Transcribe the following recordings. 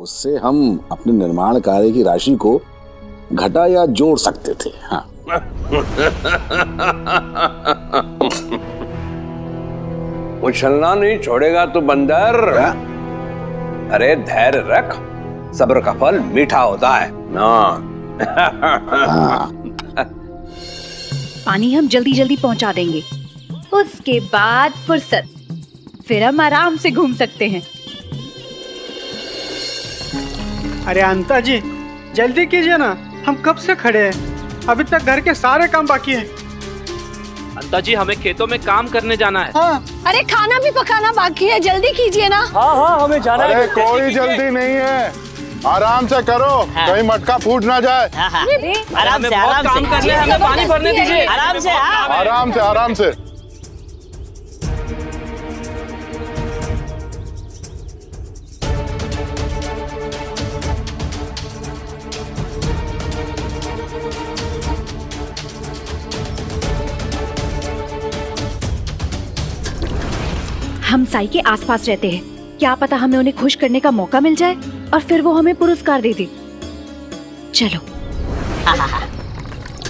उससे हम अपने निर्माण कार्य की राशि को घटा या जोड़ सकते थे। हाँ। उछलना नहीं छोड़ेगा तो बंदर। अरे धैर्य रख, सब्र का फल मीठा होता है ना। पानी हम जल्दी जल्दी पहुंचा देंगे, उसके बाद फुर्सत, फिर हम आराम से घूम सकते हैं। अरे अंता जी जल्दी कीजिए ना, हम कब से खड़े हैं, अभी तक घर के सारे काम बाकी हैं। अंता जी हमें खेतों में काम करने जाना है। हाँ। अरे खाना भी पकाना बाकी है, जल्दी कीजिए ना। हाँ हमें जाना है। अरे कोई जल्दी नहीं है, आराम से करो। हाँ। कहीं मटका फूट ना जाए। आराम से काम करने, हमें पानी भरने दीजिए। आराम से। हम साई के आसपास रहते हैं, क्या पता हमें उन्हें खुश करने का मौका मिल जाए और फिर वो हमें पुरस्कार दे दे। चलो।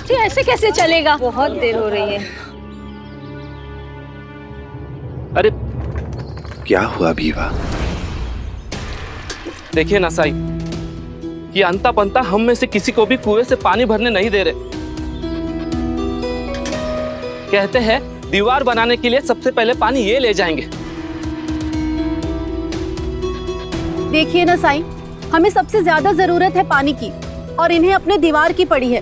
ये ऐसे कैसे चलेगा, बहुत देर हो रही है। अरे क्या हुआ बीवा? देखिए ना साई, ये अंता पंता हम में से किसी को भी कुएं से पानी भरने नहीं दे रहे। कहते हैं दीवार बनाने के लिए सबसे पहले पानी ये ले जाएंगे। देखिए ना साईं, हमें सबसे ज्यादा जरूरत है पानी की और इन्हें अपने दीवार की पड़ी है।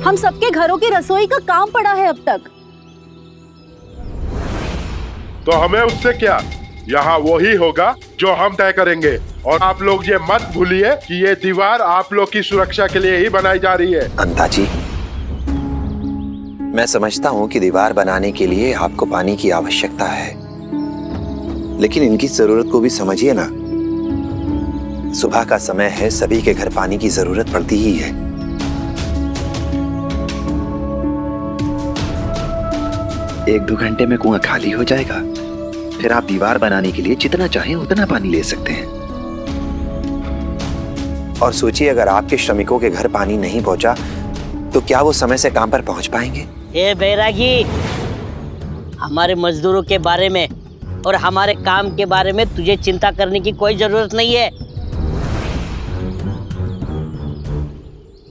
हम सबके घरों की रसोई का काम पड़ा है अब तक। तो हमें उससे क्या, यहाँ वही होगा जो हम तय करेंगे। और आप लोग ये मत भूलिए कि ये दीवार आप लोग की सुरक्षा के लिए ही बनाई जा रही है। अंता जी, मैं समझता हूँ कि दीवार बनाने के लिए आपको पानी की आवश्यकता है, लेकिन इनकी जरूरत को भी समझिए ना। सुबह का समय है, सभी के घर पानी की जरूरत पड़ती ही है। एक दो घंटे में कुआं खाली हो जाएगा, फिर आप दीवार बनाने के लिए जितना चाहें उतना पानी ले सकते हैं। और सोचिए, अगर आपके श्रमिकों के घर पानी नहीं पहुंचा तो क्या वो समय से काम पर पहुंच पाएंगे? ए बैरागी, हमारे मजदूरों के बारे में और हमारे काम के बारे में तुझे चिंता करने की कोई जरूरत नहीं है।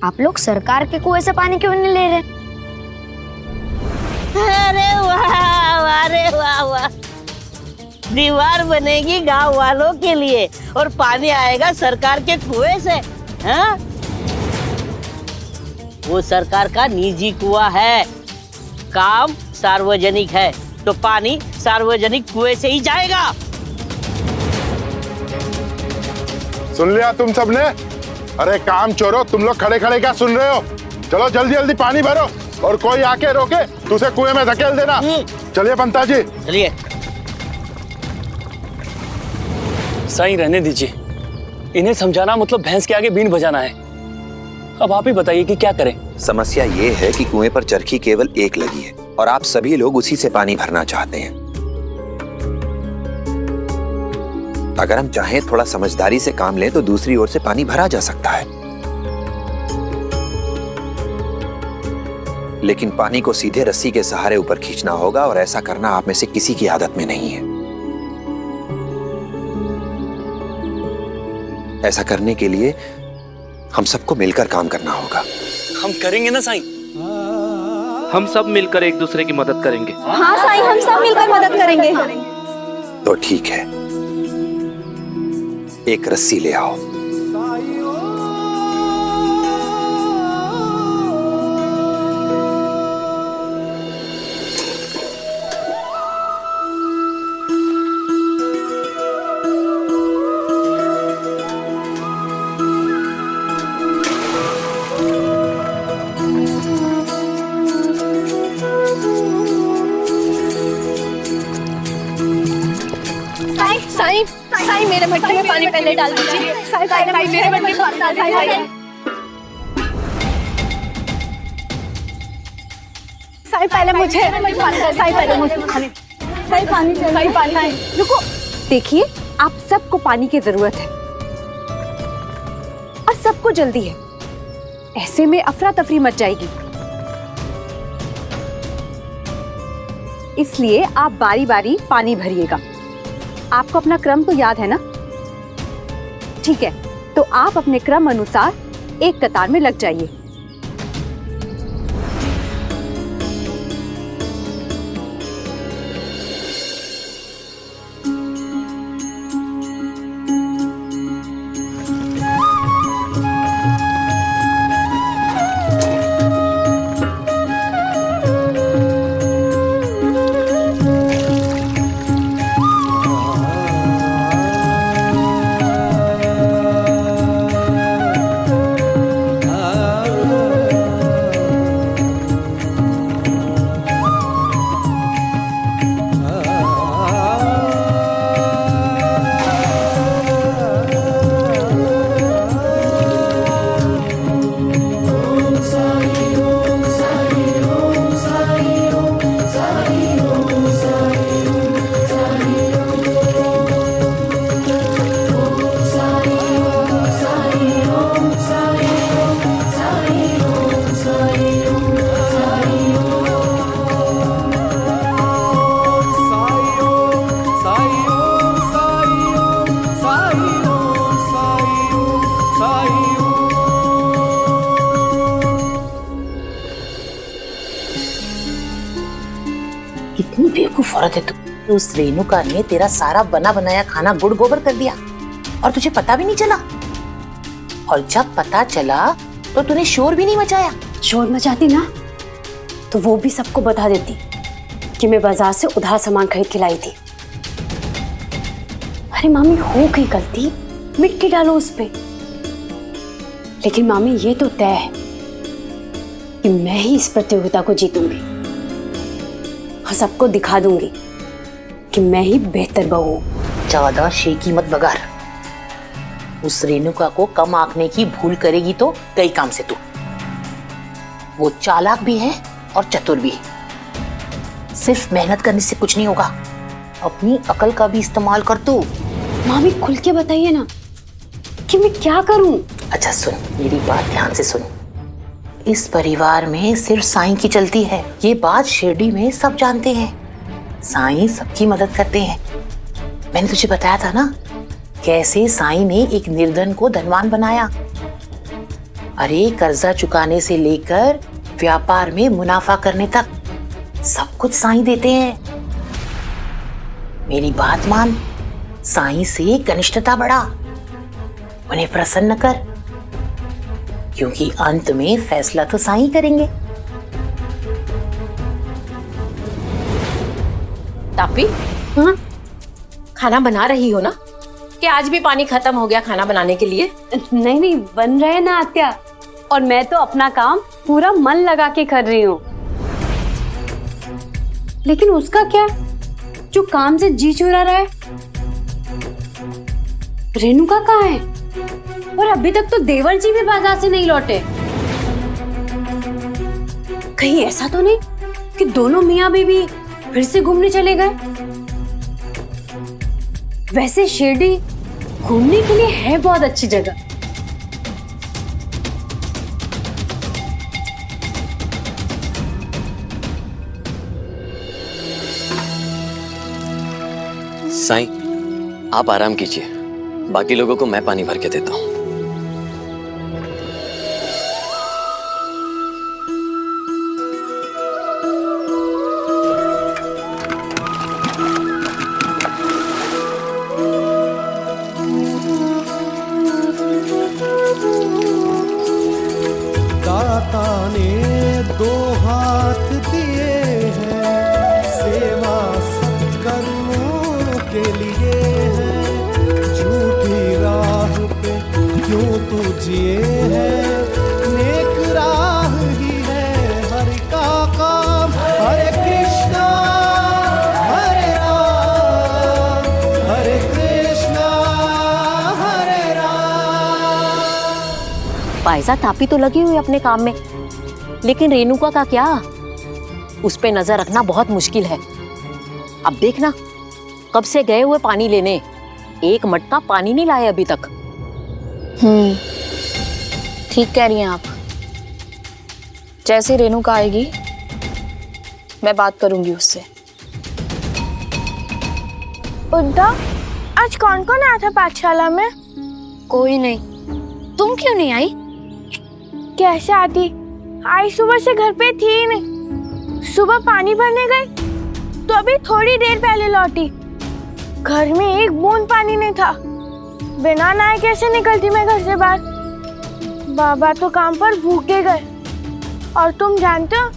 आप लोग सरकार के कुएं से पानी क्यों नहीं ले रहे? अरे वाह, अरे वाह वाह, दीवार बनेगी गांव वालों के लिए और पानी आएगा सरकार के कुएं से। हाँ? वो सरकार का निजी कुआं है, काम सार्वजनिक है, तो पानी सार्वजनिक कुएं से ही जाएगा। सुन लिया तुम सबने? अरे काम चोरो, तुम लोग खड़े खड़े क्या सुन रहे हो? चलो जल्दी जल्दी पानी भरो और कोई आके रोके तो उसे कुएं में धकेल देना। चलिए पंता जी। चलिए। साईं रहने दीजिए, इन्हें समझाना मतलब भैंस के आगे बीन बजाना है। अब आप ही बताइए कि क्या करें। समस्या ये है कि कुएं पर चरखी केवल एक लगी है और आप सभी लोग उसी से पानी भरना चाहते हैं। अगर हम चाहें थोड़ा समझदारी से काम लें तो दूसरी ओर से पानी भरा जा सकता है, लेकिन पानी को सीधे रस्सी के सहारे ऊपर खींचना होगा और ऐसा करना आप में से किसी की आदत में नहीं है। ऐसा करने के लिए हम सबको मिलकर काम करना होगा। हम करेंगे ना साईं? हम सब मिलकर एक दूसरे की मदद करेंगे। हाँ साईं, हम सब मिलकर मदद करेंगे। तो ठीक है, एक रस्सी ले आओ। साईं, साईं मेरे मटके में पानी पहले डाल दीजिए। साईं मेरे मटके में पानी डाल दीजिए। साईं पहले मुझे, साईं पहले मुझे पानी, साईं पानी, साईं पानी, रुको। देखिए, आप सबको पानी की जरूरत है और सबको जल्दी है। ऐसे में अफरा तफरी मच जाएगी। इसलिए आप बारी बारी पानी भरिएगा। आपको अपना क्रम तो याद है ना? ठीक है, तो आप अपने क्रम अनुसार एक कतार में लग जाइए। कितनी बेवकूफ औरत है तू। उस रेणुका ने तेरा सारा बना बनाया खाना गुड़ गोबर कर दिया और तुझे पता भी नहीं चला। और जब पता चला तो तूने शोर भी नहीं मचाया। शोर मचाती ना तो वो भी सबको बता देती कि मैं बाजार से उधार सामान खरीद के लाई थी। अरे मामी, हो गई गलती, मिट्टी डालो उस पे। लेकिन मामी, ये तो तय है कि मैं ही इस प्रतियोगिता को जीतूंगी और सबको दिखा दूंगी कि मैं ही बेहतर बहू हूं। ज्यादा शेकी मत बगार। उस रेणुका को कम आंकने की भूल करेगी तो कई काम से तू। वो चालाक भी है और चतुर भी है। सिर्फ मेहनत करने से कुछ नहीं होगा, अपनी अकल का भी इस्तेमाल कर तू। मामी, खुल के बताइए ना कि मैं क्या करूं। अच्छा सुन, मेरी बात ध्यान से सुन। इस परिवार में सिर्फ साईं की चलती है, ये बात शिरडी में सब जानते हैं। साईं सबकी मदद करते हैं। मैंने तुझे बताया था ना कैसे साईं ने एक निर्धन को धनवान बनाया। अरे कर्जा चुकाने से लेकर व्यापार में मुनाफा करने तक सब कुछ साईं देते हैं। मेरी बात मान, साईं से घनिष्ठता बढ़ा, उन्हें प्रसन्न कर, क्योंकि अंत में फैसला तो साईं करेंगे। तापी, हाँ? खाना बना रही हो ना? कि आज भी पानी खत्म हो गया खाना बनाने के लिए? नहीं नहीं, बन रहे ना आत्या, और मैं तो अपना काम पूरा मन लगा के कर रही हूँ। लेकिन उसका क्या जो काम से जी चुरा रहा है? रेणुका कहाँ है? और अभी तक तो देवर जी भी बाजार से नहीं लौटे। कहीं ऐसा तो नहीं कि दोनों मियां बीवी फिर से घूमने चले गए? वैसे शिरडी घूमने के लिए है बहुत अच्छी जगह। साईं, आप आराम कीजिए, बाकी लोगों को मैं पानी भर के देता हूँ। दाता ने दो हाथ दिए हैं, सेवा सत्कर्मों के लिए है। झूठी राह पे क्यों तू जिए है, नेक राह ही है हरि का काम। हरे कृष्णा हरे राम, हरे कृष्णा हरे राम। पायजा तापी तो लगी हुई अपने काम में, लेकिन रेणुका का क्या? उस पे नजर रखना बहुत मुश्किल है। अब देखना कब से गए हुए पानी लेने, एक मटका पानी नहीं लाए अभी तक। ठीक कह रही हैं आप। जैसे रेणुका आएगी मैं बात करूंगी उससे। उद्धव, आज कौन कौन आया था पाठशाला में? कोई नहीं। तुम क्यों नहीं आई? कैसे आती? आई सुबह से घर पे थी ही नहीं। सुबह पानी भरने गई तो अभी थोड़ी देर पहले लौटी। घर में एक बूंद पानी नहीं था। बिना नहाए कैसे निकलती मैं घर से बाहर? बाबा तो काम पर भूखे गए। और तुम जानते हो,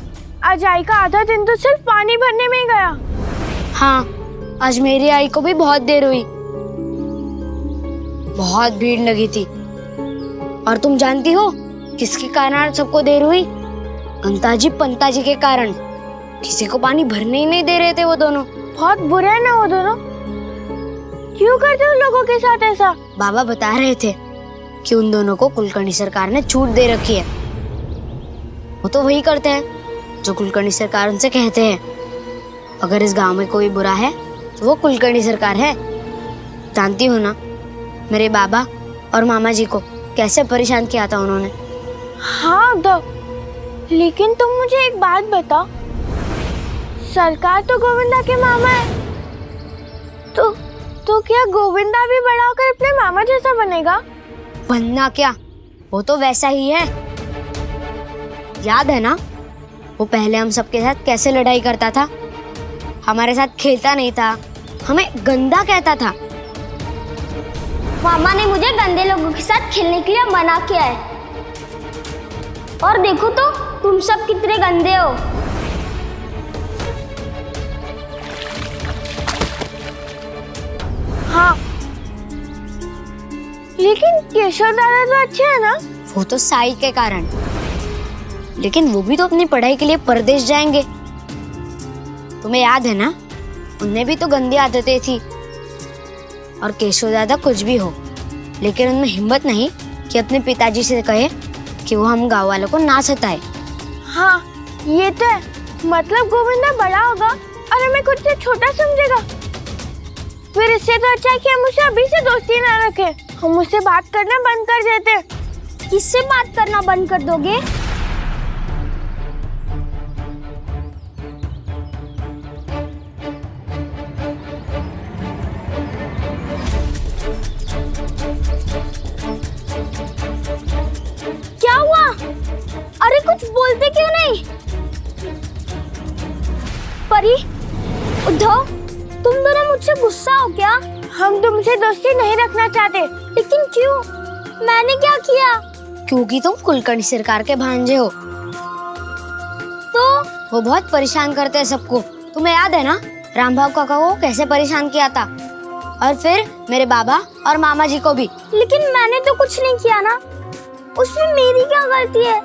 आज आई का आधा दिन तो सिर्फ पानी भरने में ही गया। हाँ, आज मेरी आई को भी बहुत देर हुई। बहुत भीड़ लगी थी। और तुम जानती हो किसके कारण सबको देर हुई? अंताजी पंताजी के कारण। किसी को पानी भरने ही नहीं दे रहे थे वो दोनों। बहुत बुरे हैं ना वो दोनों। क्यों करते हो लोगों के साथ ऐसा? बाबा बता रहे थे कि उन दोनों को कुलकर्णी सरकार ने छूट दे रखी है। वो तो वही करते हैं जो कुलकर्णी सरकार उनसे कहते हैं। अगर इस गांव में कोई बुरा है तो वो कुलकर्णी सरकार है। जानती हो ना, मेरे बाबा और मामा जी को कैसे परेशान किया था उन्होंने। हाँ उद्धव, लेकिन तुम मुझे एक बात बताओ, सरकार तो गोविंदा के मामा है, तो क्या गोविंदा भी बड़ा होकर अपने मामा जैसा बनेगा? बनना क्या, वो तो वैसा ही है। याद है ना, वो पहले हम सबके साथ कैसे लड़ाई करता था। हमारे साथ खेलता नहीं था, हमें गंदा कहता था। मामा ने मुझे गंदे लोगों के साथ खेलने के लिए मना किया है। और देखो तो तुम सब कितने गंदे हो। हाँ, लेकिन केशव दादा तो अच्छे हैं ना? वो तो साई के कारण, लेकिन वो भी तो अपनी पढ़ाई के लिए परदेश जाएंगे। तुम्हें याद है ना, उनमें भी तो गंदी आदतें थी। और केशव दादा कुछ भी हो, लेकिन उनमें हिम्मत नहीं कि अपने पिताजी से कहे कि वो हम गांव वालों को ना सताए। हाँ, ये तो है। मतलब गोविंदा बड़ा होगा और हमें खुद से छोटा समझेगा। फिर इससे तो अच्छा है कि हम उसे अभी से दोस्ती ना रखें। हम उससे बात करना बंद कर देते। किससे बात करना बंद कर दोगे? क्या हुआ? अरे कुछ बोलते क्यों नहीं? परी, उद्धव, तुम दोनों मुझसे गुस्सा हो क्या? हम तुमसे दोस्ती नहीं रखना चाहते। लेकिन क्यों? मैंने क्या किया? क्योंकि तुम कुलकर्णी सरकार के भांजे हो। तो वो बहुत परेशान करते हैं सबको। तुम्हें याद है ना, रामभाव काका को कैसे परेशान किया था, और फिर मेरे बाबा और मामा जी को भी। लेकिन मैंने तो कुछ नहीं किया ना, उसमें मेरी क्या गलती है?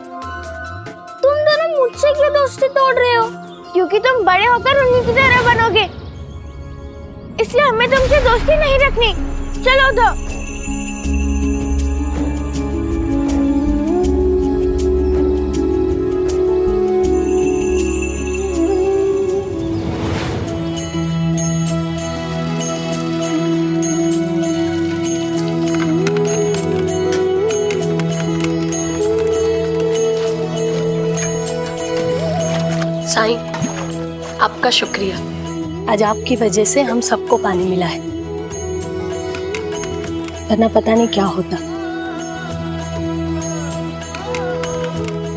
तुम दोनों मुझसे क्यों दोस्ती तोड़ रहे हो? क्योंकि तुम बड़े होकर उन्हीं की तरह बनोगे, इसलिए हमें तुमसे दोस्ती नहीं रखनी। चलो उद्धव। साईं, आपका शुक्रिया। आज आपकी वजह से हम सबको पानी मिला है, वरना पता नहीं क्या होता।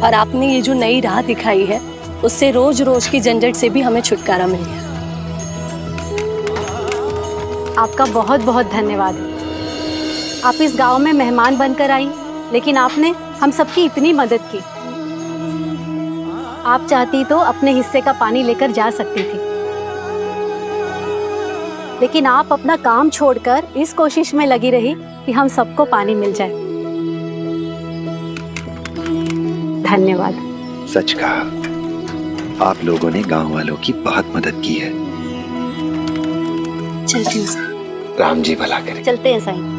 और आपने ये जो नई राह दिखाई है, उससे रोज रोज की झंझट से भी हमें छुटकारा मिल गया। आपका बहुत बहुत धन्यवाद। आप इस गांव में मेहमान बनकर आई, लेकिन आपने हम सबकी इतनी मदद की। आप चाहती तो अपने हिस्से का पानी लेकर जा सकती थी, लेकिन आप अपना काम छोड़कर इस कोशिश में लगी रही कि हम सबको पानी मिल जाए। धन्यवाद। सच कहा, आप लोगों ने गांव वालों की बहुत मदद की है। चलती हूँ। राम जी भला करे। चलते हैं साईं।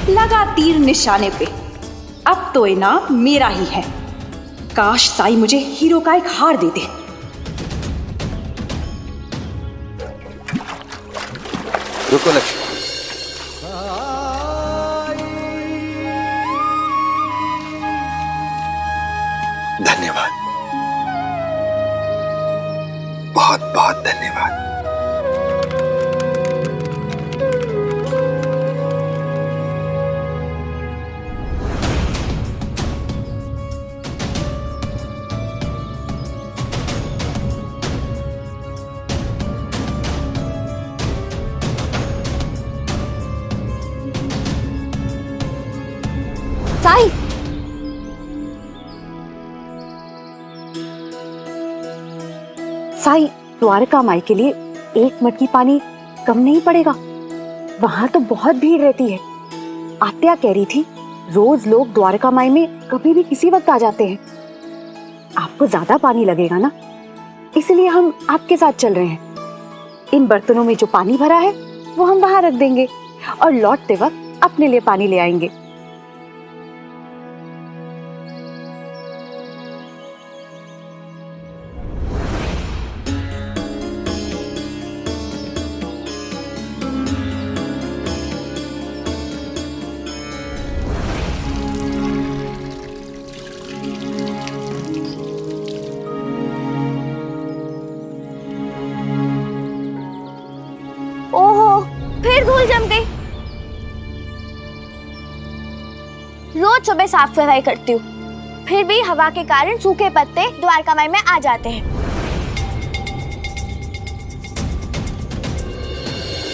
लगा तीर निशाने पे। अब तो इनाम मेरा ही है। काश साई मुझे हीरो का एक हार दे दे। रुको लक्ष्मी। धन्यवाद, बहुत बहुत धन्यवाद। साई, साई, द्वारका माई के लिए एक मटकी पानी कम नहीं पड़ेगा? वहां तो बहुत भीड़ रहती है। आत्या कह रही थी रोज लोग द्वारका माई में कभी भी किसी वक्त आ जाते हैं। आपको ज्यादा पानी लगेगा ना, इसलिए हम आपके साथ चल रहे हैं। इन बर्तनों में जो पानी भरा है वो हम वहां रख देंगे और लौटते वक्त अपने लिए पानी ले आएंगे। ओहो, फिर धूल जम गई। रोज सुबह साफ सफाई करती हूँ, फिर भी हवा के कारण सूखे पत्ते द्वारका माई में आ जाते हैं।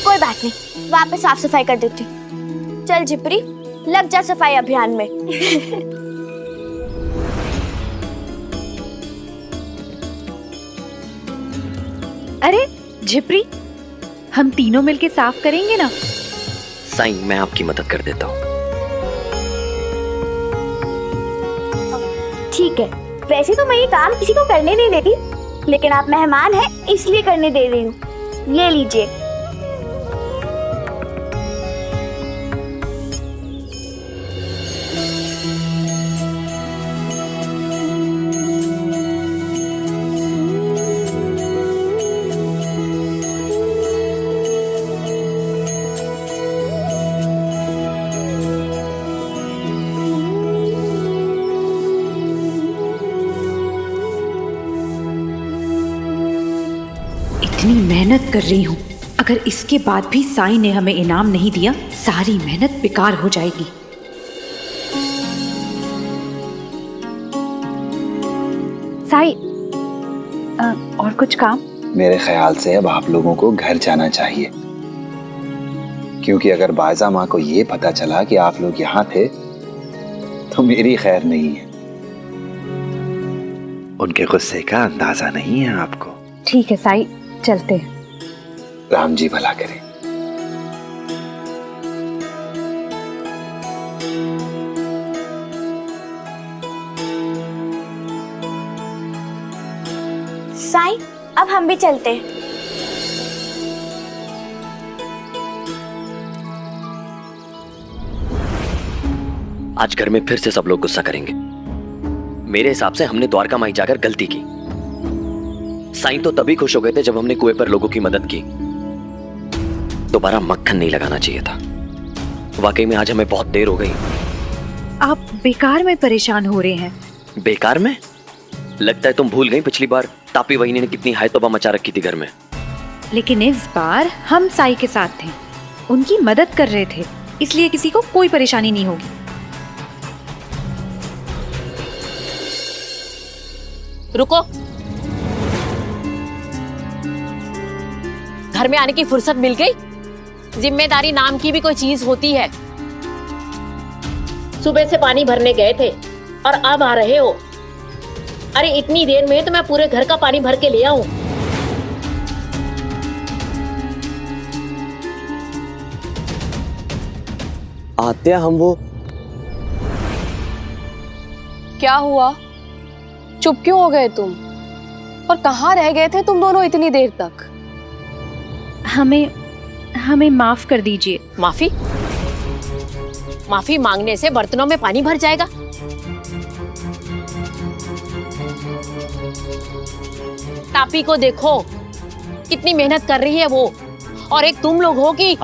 कोई बात नहीं, वापस साफ सफाई कर देती हूँ। चल झिपरी, लग जा सफाई अभियान में। अरे झिपरी, हम तीनों मिलके साफ करेंगे ना? साईं, मैं आपकी मदद कर देता हूँ। ठीक है, वैसे तो मैं ये काम किसी को करने नहीं देती, लेकिन आप मेहमान हैं इसलिए करने दे रही हूँ। ले लीजिए। इतनी मेहनत कर रही हूँ, अगर इसके बाद भी साईं ने हमें इनाम नहीं दिया, सारी मेहनत बेकार हो जाएगी। साई, और कुछ काम? मेरे ख्याल से अब आप लोगों को घर जाना चाहिए, क्योंकि अगर बायजा माँ को ये पता चला कि आप लोग यहाँ थे तो मेरी खैर नहीं है। उनके गुस्से का अंदाजा नहीं है आपको। ठीक है साई, चलते हैं। राम जी भला करें। साईं, अब हम भी चलते हैं। आज घर में फिर से सब लोग गुस्सा करेंगे। मेरे हिसाब से हमने द्वारका माई जाकर गलती की। साईं तो तभी खुश हो गए थे जब हमने कुएं पर लोगों की मदद की। दोबारा मक्खन नहीं लगाना चाहिए था। वाकई में आज हमें बहुत देर हो गई। आप बेकार में परेशान हो रहे हैं। बेकार में? लगता है तुम भूल गई पिछली बार तापी वहीनी ने कितनी हाय तौबा मचा रखी थी घर में। लेकिन इस बार हम साई के साथ थे, उनकी मदद कर रहे थे, इसलिए किसी को कोई परेशानी नहीं होगी। रुको, घर में आने की फुर्सत मिल गई? जिम्मेदारी नाम की भी कोई चीज होती है। सुबह से पानी भरने गए थे और अब आ रहे हो। अरे इतनी देर में तो मैं पूरे घर का पानी भर के ले आऊं। आत्या, हम वो क्या हुआ? चुप क्यों हो गए तुम? और कहाँ रह गए थे तुम दोनों इतनी देर तक? हमें माफ कर दीजिए। माफी? माफी मांगने से बर्तनों में पानी भर जाएगा? तापी को देखो, कितनी मेहनत कर रही है वो, और एक तुम लोग हो कि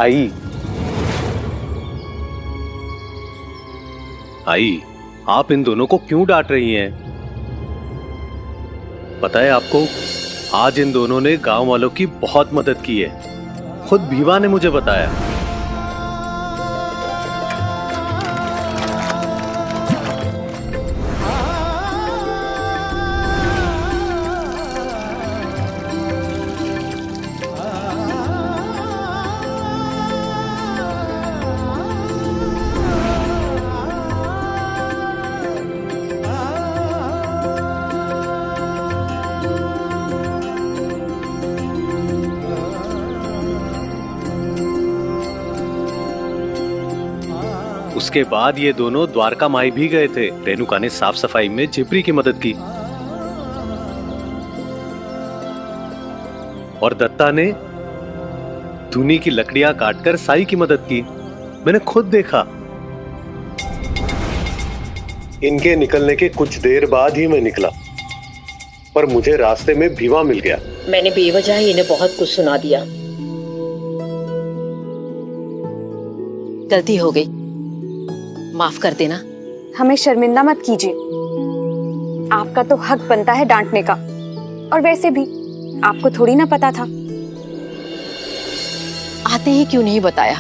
आई, आप इन दोनों को क्यों डांट रही हैं? पता है आपको, आज इन दोनों ने गांव वालों की बहुत मदद की है। खुद भीवा ने मुझे बताया। उसके बाद ये दोनों द्वारका माई भी गए थे। रेणुका ने साफ सफाई में जिब्री की मदद की और दत्ता ने धुनी की लकड़ियां काटकर साई की मदद की। मैंने खुद देखा। इनके निकलने के कुछ देर बाद ही मैं निकला, पर मुझे रास्ते में भीवा मिल गया। मैंने बेवजह ही इन्हें बहुत कुछ सुना दिया। गलती हो गई, माफ कर देना। हमें शर्मिंदा मत कीजिए, आपका तो हक बनता है डांटने का, और वैसे भी आपको थोड़ी ना पता था। आते ही क्यों नहीं बताया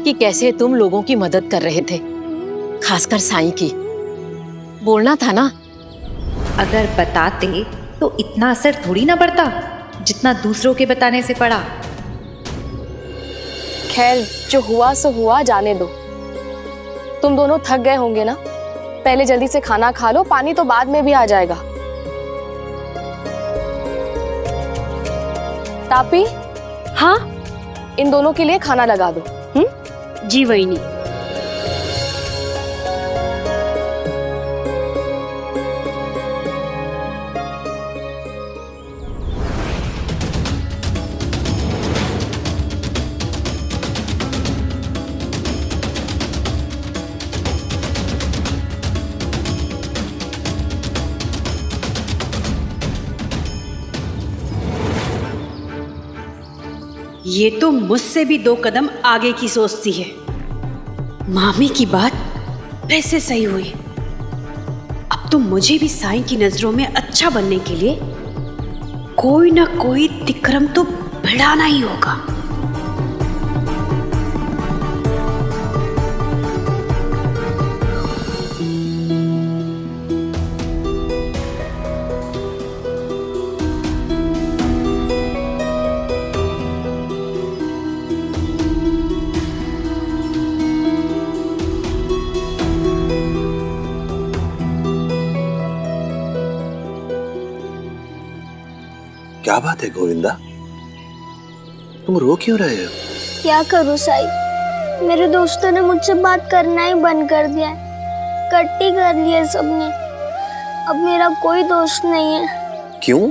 कि कैसे तुम लोगों की मदद कर रहे थे, खासकर साईं की? बोलना था ना। अगर बताते तो इतना असर थोड़ी ना पड़ता जितना दूसरों के बताने से पड़ा। खैर, जो हुआ सो हुआ, जाने दो। तुम दोनों थक गए होंगे ना, पहले जल्दी से खाना खा लो, पानी तो बाद में भी आ जाएगा। तापी, हाँ, इन दोनों के लिए खाना लगा दो। जी वहीनी। ये तो मुझसे भी 2 कदम आगे की सोचती है। मामी की बात वैसे सही हुई। अब तो मुझे भी साईं की नजरों में अच्छा बनने के लिए कोई ना कोई तिक्रम तो भिड़ाना ही होगा। क्या बात है गोविंदा, तुम रो क्यों रहे हो? क्या करूं साईं, मेरे दोस्तों ने मुझसे बात करना ही बंद कर दिया है। कट्टी कर ली है सबने। अब मेरा कोई दोस्त नहीं है। क्यों?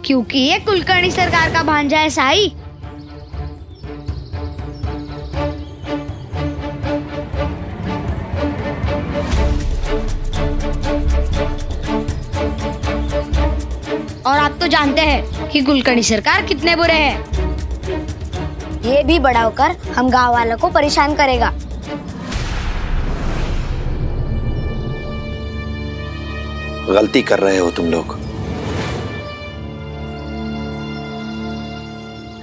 क्योंकि ये कुलकर्णी सरकार का भांजा है साई। और आप तो जानते हैं कि कुलकर्णी सरकार कितने बुरे हैं। ये भी बड़ा होकर हम गांव वालों को परेशान करेगा। गलती कर रहे हो तुम लोग।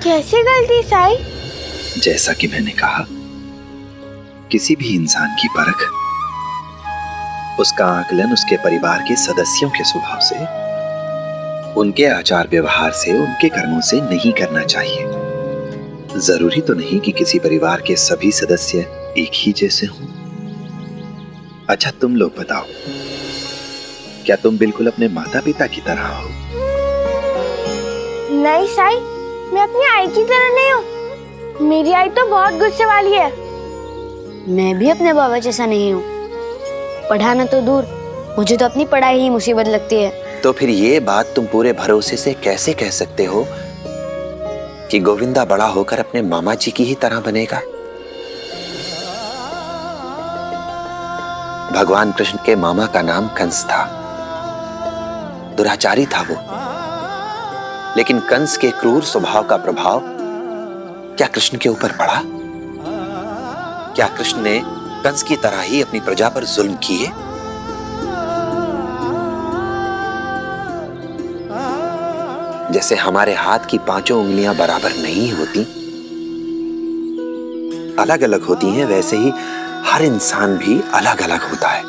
कैसे गलती साईं? जैसा कि मैंने कहा, किसी भी इंसान की परख उसका आकलन उसके परिवार के सदस्यों के स्वभाव से, उनके आचार व्यवहार से, उनके कर्मों से नहीं करना चाहिए। जरूरी तो नहीं कि किसी परिवार के सभी सदस्य एक ही जैसे हों। अच्छा तुम लोग बताओ, क्या तुम बिल्कुल अपने माता पिता की तरह हो? नहीं साईं, मैं अपनी आई की तरह नहीं हूँ। मेरी आई तो बहुत गुस्से वाली है। मैं भी अपने बाबा जैसा नहीं हूँ। पढ़ाना तो दूर, मुझे तो अपनी पढ़ाई ही मुसीबत लगती है। तो फिर ये बात तुम पूरे भरोसे से कैसे कह सकते हो कि गोविंदा बड़ा होकर अपने मामा जी की ही तरह बनेगा? भगवान कृष्ण के मामा का नाम कंस था, दुराचारी था वो, लेकिन कंस के क्रूर स्वभाव का प्रभाव क्या कृष्ण के ऊपर पड़ा? क्या कृष्ण ने कंस की तरह ही अपनी प्रजा पर जुल्म किए? जैसे हमारे हाथ की पांचों उंगलियां बराबर नहीं होती, अलग अलग होती हैं, वैसे ही हर इंसान भी अलग अलग होता है।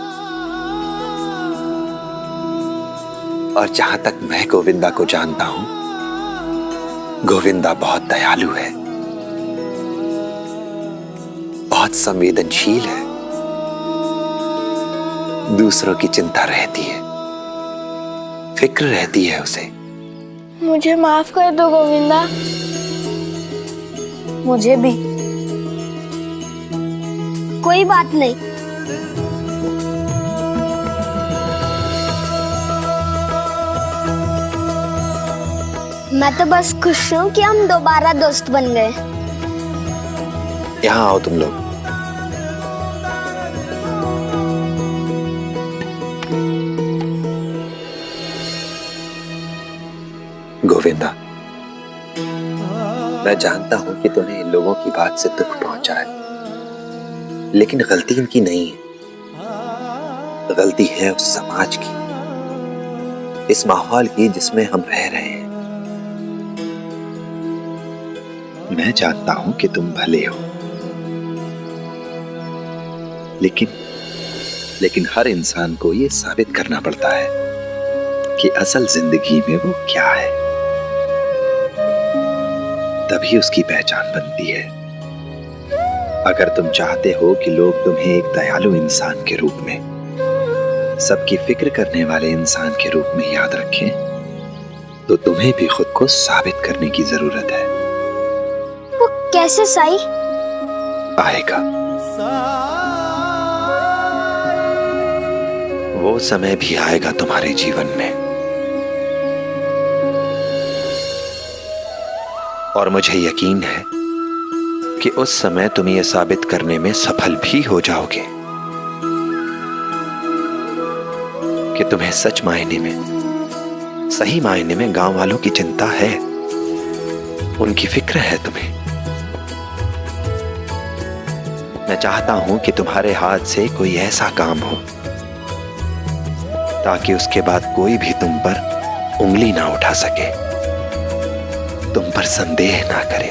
और जहां तक मैं गोविंदा को जानता हूं, गोविंदा बहुत दयालु है, बहुत संवेदनशील है, दूसरों की चिंता रहती है, फिक्र रहती है उसे। मुझे माफ कर दो गोविंदा। मुझे भी। कोई बात नहीं। मैं तो बस खुश हूँ कि हम दोबारा दोस्त बन गए। यहां आओ तुम लोग। गोविंदा, मैं जानता हूं कि तुम्हें इन लोगों की बात से दुख पहुंचा है, लेकिन गलती इनकी नहीं है, गलती है उस समाज की, इस माहौल की जिसमें हम रह रहे हैं। मैं जानता हूं कि तुम भले हो, लेकिन हर इंसान को यह साबित करना पड़ता है कि असल जिंदगी में वो क्या है, तभी उसकी पहचान बनती है। अगर तुम चाहते हो कि लोग तुम्हें एक दयालु इंसान के रूप में, सबकी फिक्र करने वाले इंसान के रूप में याद रखें, तो तुम्हें भी खुद को साबित करने की जरूरत है। वो कैसे साई? आएगा वो समय भी आएगा तुम्हारे जीवन में, और मुझे यकीन है कि उस समय तुम ये साबित करने में सफल भी हो जाओगे कि तुम्हें सच मायने में, सही मायने में गांव वालों की चिंता है, उनकी फिक्र है तुम्हें। मैं चाहता हूं कि तुम्हारे हाथ से कोई ऐसा काम हो ताकि उसके बाद कोई भी तुम पर उंगली ना उठा सके, तुम पर संदेह ना करे।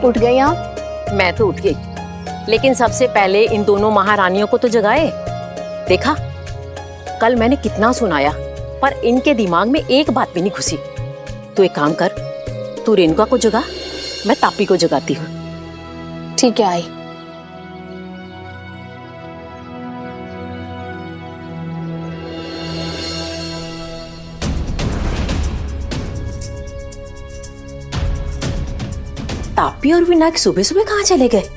उठ गई आप? मैं तो उठ गई, लेकिन सबसे पहले इन दोनों महारानियों को तो जगाए। देखा, कल मैंने कितना सुनाया, पर इनके दिमाग में एक बात भी नहीं घुसी। तू एक काम कर, तू रेणुका को जगा, मैं तापी को जगाती हूँ। ठीक है आई। तापी और विनायक सुबह सुबह कहाँ चले गए?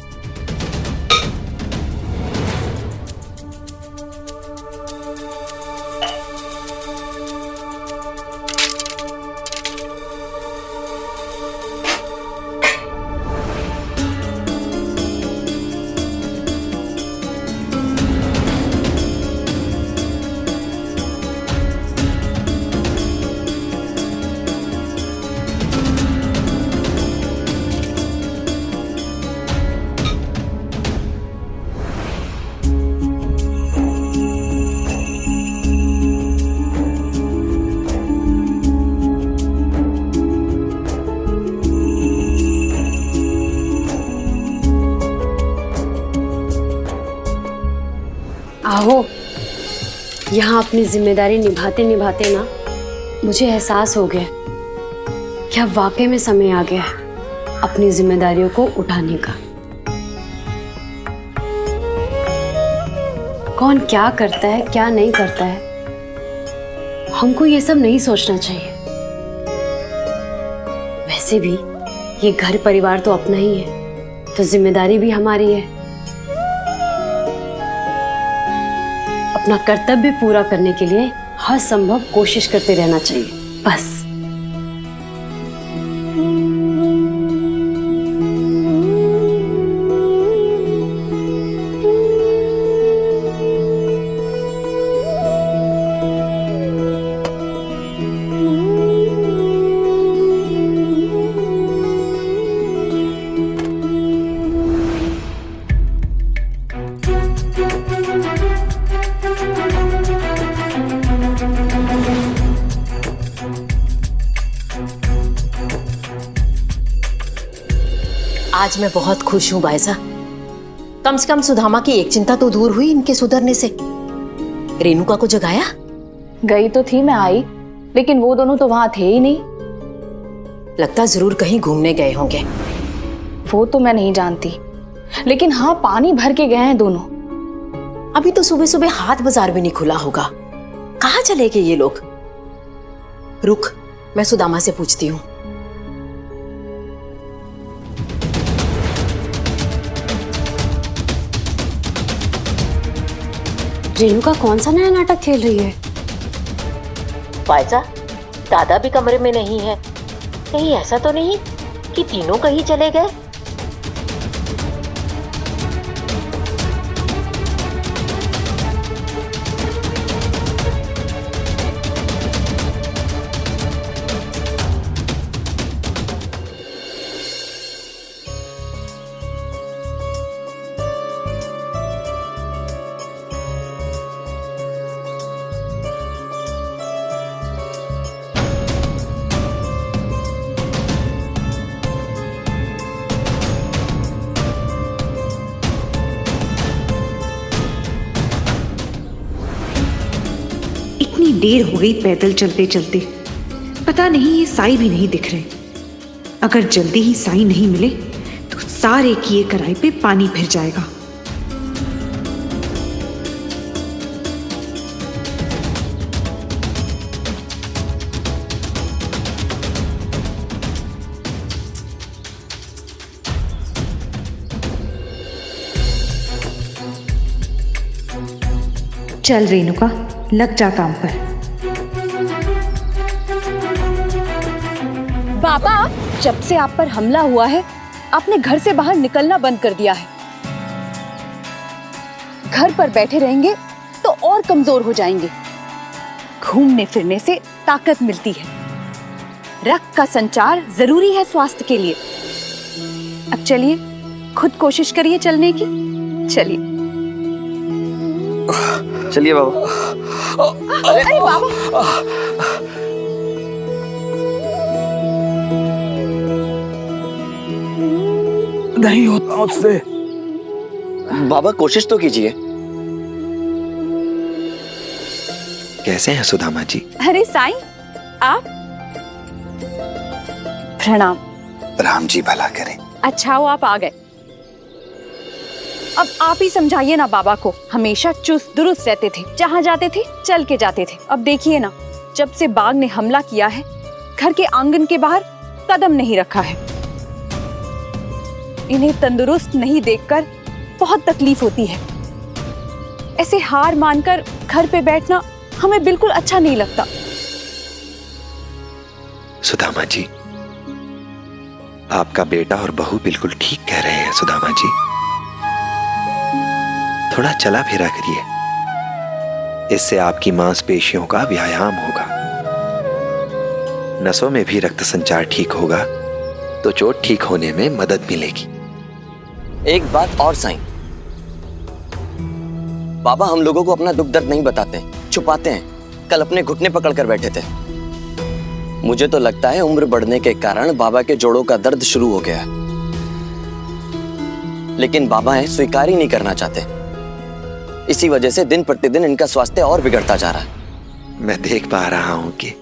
आओ, यहाँ अपनी जिम्मेदारी निभाते निभाते ना मुझे एहसास हो गया कि अब वाकई में समय आ गया है अपनी जिम्मेदारियों को उठाने का। कौन क्या करता है, क्या नहीं करता है, हमको ये सब नहीं सोचना चाहिए। वैसे भी ये घर परिवार तो अपना ही है, तो जिम्मेदारी भी हमारी है। अपना कर्तव्य पूरा करने के लिए हर संभव कोशिश करते रहना चाहिए, बस। आज मैं बहुत खुश हूँ बायजा। कम से कम सुदामा की एक चिंता तो दूर हुई इनके सुधरने से। रेणुका को जगाया? गई तो थी, मैं आई, लेकिन वो दोनों तो वहां थे ही नहीं। लगता जरूर कहीं घूमने गए होंगे। वो तो मैं नहीं जानती, लेकिन हाँ पानी भर के गए हैं दोनों। अभी तो सुबह सुबह हाट बाजार भी नहीं खुला होगा, कहाँ चले गए ये लोग? रुक, मैं सुदामा से पूछती हूँ। रेणुका कौन सा नया नाटक खेल रही है? बायजा, दादा भी कमरे में नहीं है। कहीं ऐसा तो नहीं कि तीनों कहीं चले गए? इतनी देर हो गई पैदल चलते चलते, पता नहीं ये साई भी नहीं दिख रहे। अगर जल्दी ही साई नहीं मिले तो सारे किए कराए पे पानी फिर जाएगा। चल रेणुका, लग जा काम पर। बाबा, जब से आप पर हमला हुआ है, आपने घर से बाहर निकलना बंद कर दिया है। घर पर बैठे रहेंगे तो और कमजोर हो जाएंगे। घूमने फिरने से ताकत मिलती है। रक्त का संचार जरूरी है स्वास्थ्य के लिए। अब चलिए, खुद कोशिश करिए चलने की। चलिए चलिए बाबा। अरे बाबा, नहीं होता मुझसे। बाबा कोशिश तो कीजिए। कैसे हैं सुदामा जी? अरे साईं, आप? प्रणाम। राम जी भला करें। अच्छा हो आप आ गए। अब आप ही समझाइए ना बाबा को। हमेशा चुस्त दुरुस्त रहते थे, जहाँ जाते थे चल के जाते थे। अब देखिए ना, जब से बाघ ने हमला किया है, घर के आंगन के बाहर कदम नहीं रखा है। इन्हें तंदुरुस्त नहीं देखकर बहुत तकलीफ होती है। ऐसे हार मानकर घर पे बैठना हमें बिल्कुल अच्छा नहीं लगता। सुदामा जी, आपका बेटा और बहू बिल्कुल ठीक कह रहे हैं। सुदामा जी, थोड़ा चला फिरा करिए, इससे आपकी मांसपेशियों का व्यायाम होगा, नसों में भी रक्त संचार ठीक होगा, तो चोट ठीक होने में मदद मिलेगी। एक बात और साईं, बाबा हम लोगों को अपना दुख दर्द नहीं बताते, छुपाते हैं। कल अपने घुटने पकड़ कर बैठे थे। मुझे तो लगता है उम्र बढ़ने के कारण बाबा के जोड़ों का दर्द शुरू हो गया है, लेकिन बाबा है स्वीकार ही नहीं करना चाहते। इसी वजह से दिन प्रतिदिन इनका स्वास्थ्य और बिगड़ता जा रहा है। मैं देख पा रहा हूं कि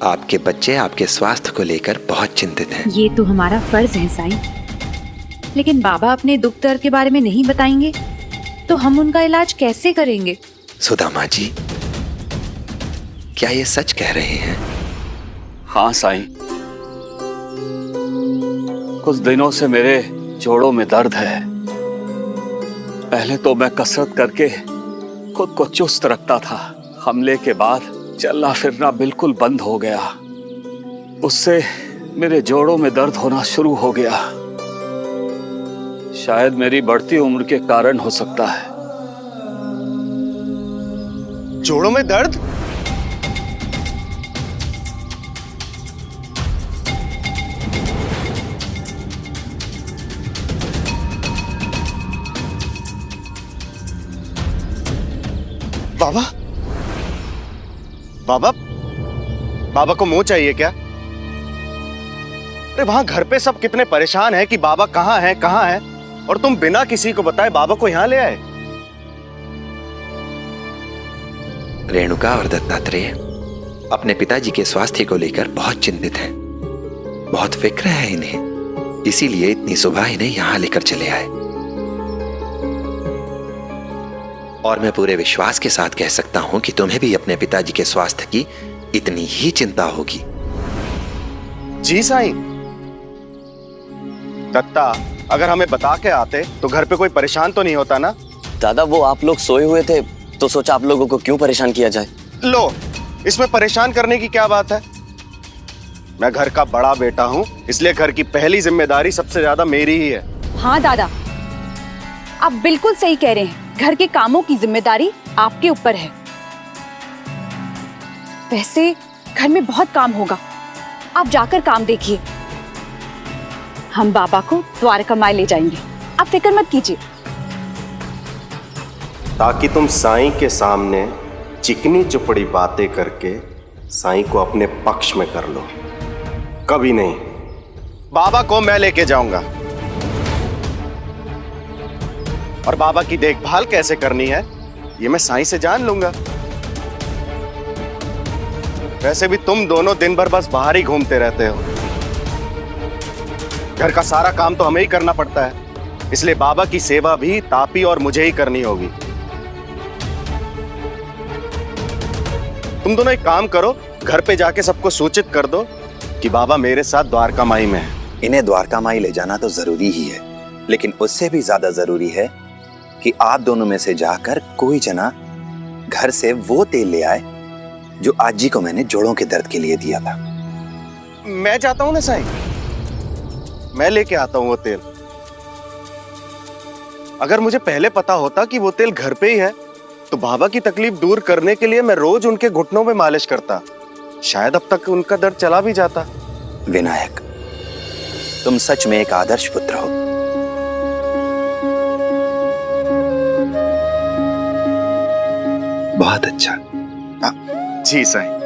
आपके बच्चे आपके स्वास्थ्य को लेकर बहुत चिंतित हैं। ये तो हमारा फर्ज है साईं, लेकिन बाबा अपने दुख दर्द के बारे में नहीं बताएंगे तो हम उनका इलाज कैसे करेंगे? सुदामा जी, क्या ये सच कह रहे हैं? हाँ साईं, कुछ दिनों से मेरे जोड़ों में दर्द है। पहले तो मैं कसरत करके खुद को चुस्त रखता था। हमले के बाद चलना फिरना बिल्कुल बंद हो गया। उससे मेरे जोड़ों में दर्द होना शुरू हो गया। शायद मेरी बढ़ती उम्र के कारण हो सकता है। जोड़ों में दर्द? बाबा, बाबा, बाबा को मुंह चाहिए क्या? अरे वहां घर पे सब कितने परेशान हैं कि बाबा कहाँ है, और तुम बिना किसी को बताए बाबा को यहाँ ले आए। रेणुका और दत्तात्रेय अपने पिताजी के स्वास्थ्य को लेकर बहुत चिंतित हैं। बहुत फिक्र है इन्हें, इसीलिए इतनी सुबह इन्हें यहाँ लेकर चले आए। और मैं पूरे विश्वास के साथ कह सकता हूं कि तुम्हें भी अपने पिताजी के स्वास्थ्य की इतनी ही चिंता होगी। जी साईं। दत्ता, अगर हमें बता के आते तो घर पे कोई परेशान तो नहीं होता ना? दादा, वो आप लोग सोए हुए थे तो सोचा आप लोगों को क्यों परेशान किया जाए। लो, इसमें परेशान करने की क्या बात है? मैं घर का बड़ा बेटा हूं, इसलिए घर की पहली जिम्मेदारी सबसे ज्यादा मेरी ही है। हाँ दादा, आप बिल्कुल सही कह रहे हैं। घर के कामों की जिम्मेदारी आपके ऊपर है। वैसे घर में बहुत काम होगा, आप जाकर काम देखिए। हम बाबा को द्वारका माई ले जाएंगे, आप फिक्र मत कीजिए। ताकि तुम साईं के सामने चिकनी चुपड़ी बातें करके साईं को अपने पक्ष में कर लो। कभी नहीं। बाबा को मैं लेके जाऊंगा, और बाबा की देखभाल कैसे करनी है ये मैं साईं से जान लूंगा। वैसे भी तुम दोनों दिन भर बस बाहर ही घूमते रहते हो। घर का सारा काम तो हमें ही करना पड़ता है, इसलिए बाबा की सेवा भी तापी और मुझे ही करनी होगी। तुम दोनों एक काम करो, घर पे जाके सबको सूचित कर दो कि बाबा मेरे साथ द्वारका माई में है। इन्हें द्वारका माई ले जाना तो जरूरी ही है, लेकिन उससे भी ज्यादा जरूरी है कि आप दोनों में से जाकर कोई जना घर से वो तेल ले आए जो आज जी को मैंने जोड़ों के दर्द के लिए दिया था। मैं जाता हूं ना साईं, मैं लेके आता हूं वो तेल। अगर मुझे पहले पता होता कि वो तेल घर पे ही है तो बाबा की तकलीफ दूर करने के लिए मैं रोज उनके घुटनों में मालिश करता। शायद अब तक उनका दर्द चला भी जाता। विनायक, तुम सच में एक आदर्श पुत्र हो। बहुत अच्छा। जी साईं।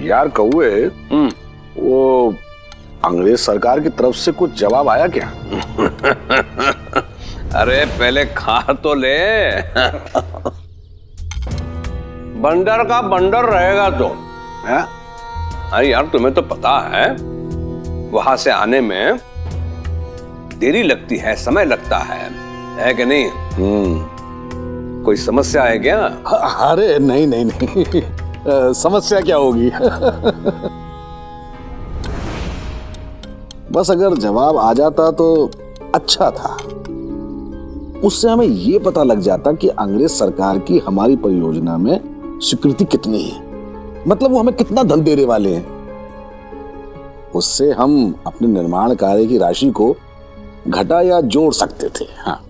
यार कौए, वो अंग्रेज सरकार की तरफ से कुछ जवाब आया क्या? अरे पहले खा तो ले। बंदर का बंदर रहेगा तो है? अरे यार तुम्हें तो पता है वहां से आने में देरी लगती है, समय लगता है कि नहीं? कोई समस्या है क्या? अरे नहीं नहीं नहीं, समस्या क्या होगी? बस अगर जवाब आ जाता तो अच्छा था। उससे हमें ये पता लग जाता कि अंग्रेज सरकार की हमारी परियोजना में स्वीकृति कितनी है, मतलब वो हमें कितना धन देने वाले हैं। उससे हम अपने निर्माण कार्य की राशि को घटा या जोड़ सकते थे। हाँ।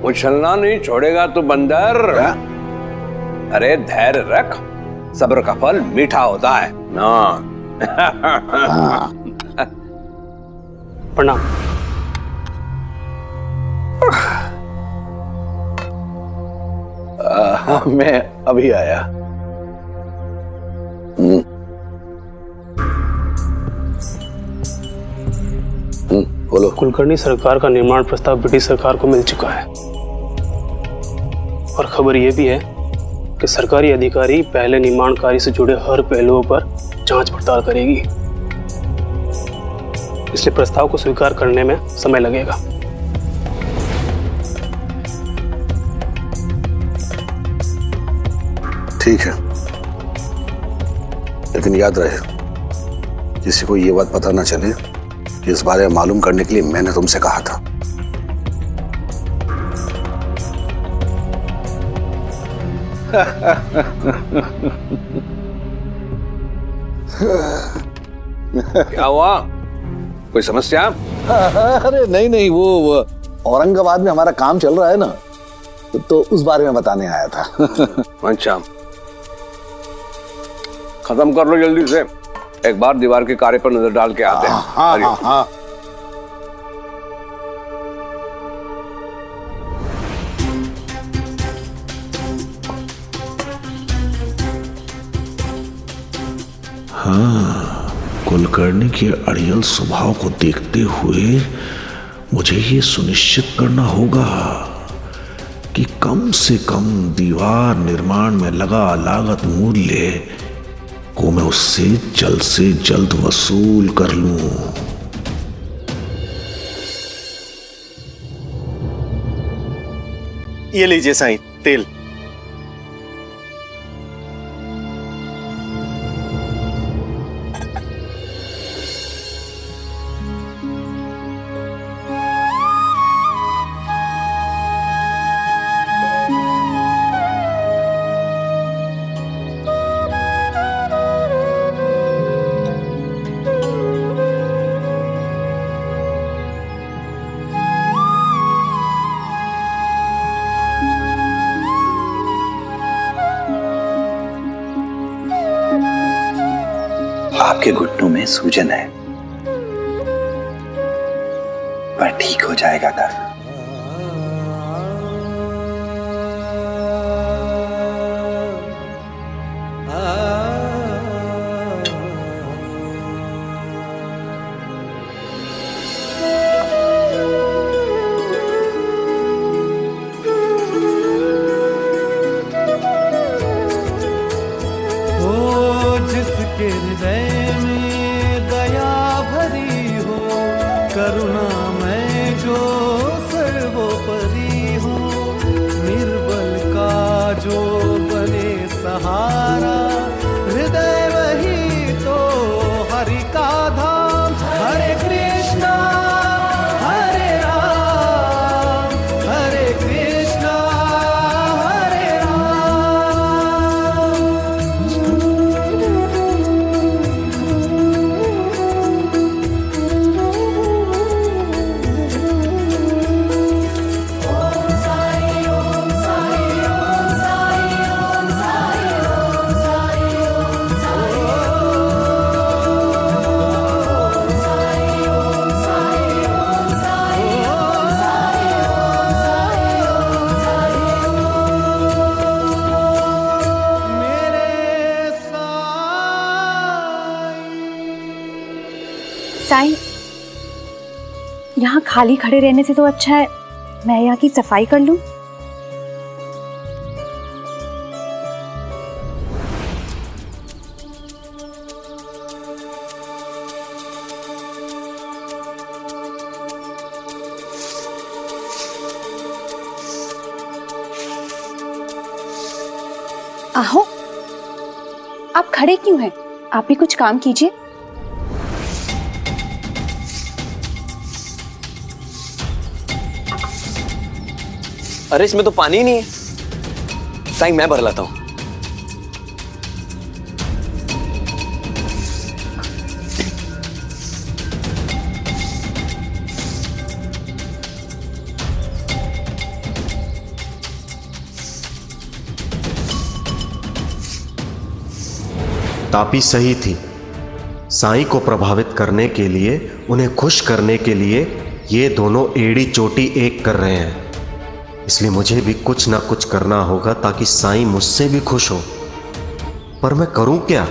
उछलना नहीं छोड़ेगा तो बंदर। अरे धैर्य रख, सब्र का फल मीठा होता है ना। प्रणाम। मैं अभी आया। बोलो। कुलकर्णी सरकार का निर्माण प्रस्ताव ब्रिटिश सरकार को मिल चुका है। और खबर यह भी है कि सरकारी अधिकारी पहले निर्माण कार्य से जुड़े हर पहलुओं पर जांच पड़ताल करेगी, इसलिए प्रस्ताव को स्वीकार करने में समय लगेगा। ठीक है, लेकिन याद रहे किसी को ये बात पता ना चले कि इस बारे में मालूम करने के लिए मैंने तुमसे कहा था। क्या हुआ, कोई समस्या? अरे नहीं नहीं, वो औरंगाबाद में हमारा काम चल रहा है ना, तो उस बारे में बताने आया था। अच्छा, खत्म कर लो जल्दी से, एक बार दीवार के कार्य पर नजर डाल के आते हैं। हाँ हाँ हाँ। हाँ, कुलकर्णी के अड़ियल स्वभाव को देखते हुए मुझे ये सुनिश्चित करना होगा कि कम से कम दीवार निर्माण में लगा लागत मूल्य को मैं उससे जल्द से जल्द वसूल कर लूं। ये लीजिए साईं, तेल। आपके घुटनों में सूजन है, पर ठीक हो जाएगा दर्द। जिसके हृदय में दया भरी हो, करुणा में जो सर्वोपरि हो, निर्बल का जो बने सहारा, हृदय वही तो हरि का धाम। हरे कृष्णा हरे राम, हरे कृष्णा हरे साईं, यहाँ खाली खड़े रहने से तो अच्छा है मैं यहाँ की सफाई कर लूं। आहो, आप खड़े क्यों हैं? आप भी कुछ काम कीजिए। अरे इसमें तो पानी ही नहीं है। साईं, मैं भर लाता हूं। तापी सही थी। साईं को प्रभावित करने के लिए, उन्हें खुश करने के लिए ये दोनों एड़ी चोटी एक कर रहे हैं। इसलिए मुझे भी कुछ ना कुछ करना होगा ताकि साईं मुझसे भी खुश हो। पर मैं करूं क्या?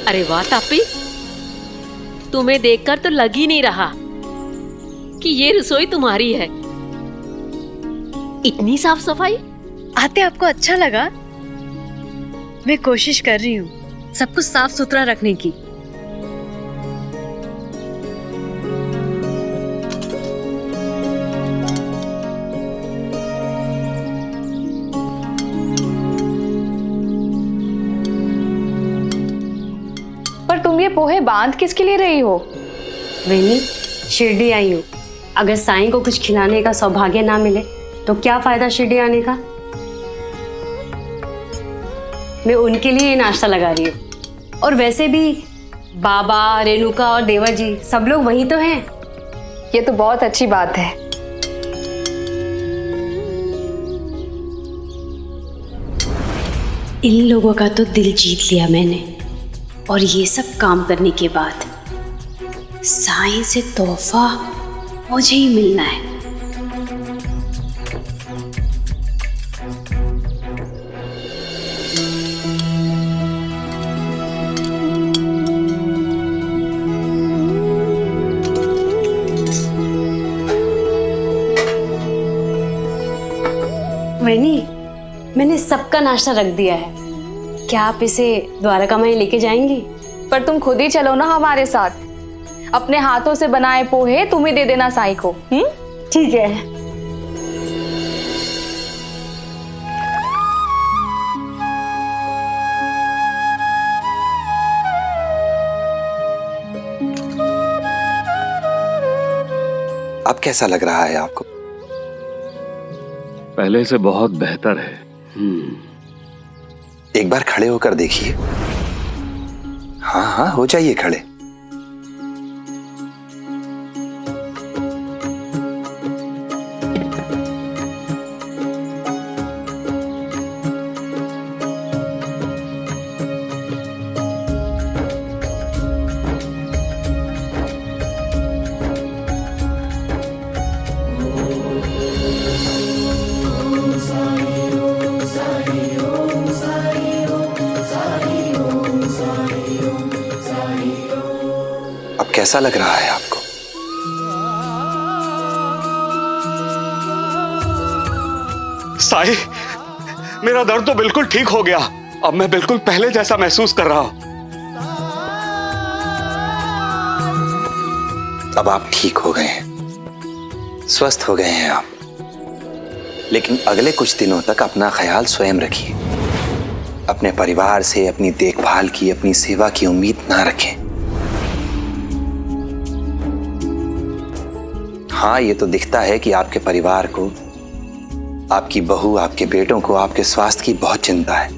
अरे वाह तापी, तुम्हें देखकर तो लग ही नहीं रहा कि ये रसोई तुम्हारी है। इतनी साफ सफाई। आते आपको अच्छा लगा? मैं कोशिश कर रही हूँ सब कुछ साफ सुथरा रखने की। पर तुम ये पोहे बांध किसके लिए रही हो? वही शिरडी आई हूँ। अगर साईं को कुछ खिलाने का सौभाग्य ना मिले तो क्या फायदा शिरडी आने का। मैं उनके लिए नाश्ता लगा रही हूँ। और वैसे भी बाबा, रेणुका और देवर जी सब लोग वही तो हैं। ये तो बहुत अच्छी बात है। इन लोगों का तो दिल जीत लिया मैंने। और ये सब काम करने के बाद साईं से तोहफा मुझे ही मिलना है। वैनी, मैंने सबका नाश्ता रख दिया है। क्या आप इसे द्वारका माई लेके जाएंगी? पर तुम खुद ही चलो ना हमारे साथ। अपने हाथों से बनाए पोहे तुम ही दे देना साईं को। ठीक है। अब कैसा लग रहा है आपको? पहले से बहुत बेहतर है। एक बार खड़े होकर देखिए। हाँ हाँ, हो जाइए खड़े। कैसा लग रहा है आपको? साईं, मेरा दर्द तो बिल्कुल ठीक हो गया। अब मैं बिल्कुल पहले जैसा महसूस कर रहा हूं। अब आप ठीक हो गए हैं, स्वस्थ हो गए हैं आप। लेकिन अगले कुछ दिनों तक अपना ख्याल स्वयं रखिए। अपने परिवार से अपनी देखभाल की, अपनी सेवा की उम्मीद ना रखें। हाँ, ये तो दिखता है कि आपके परिवार को, आपकी बहू, आपके बेटों को आपके स्वास्थ्य की बहुत चिंता है।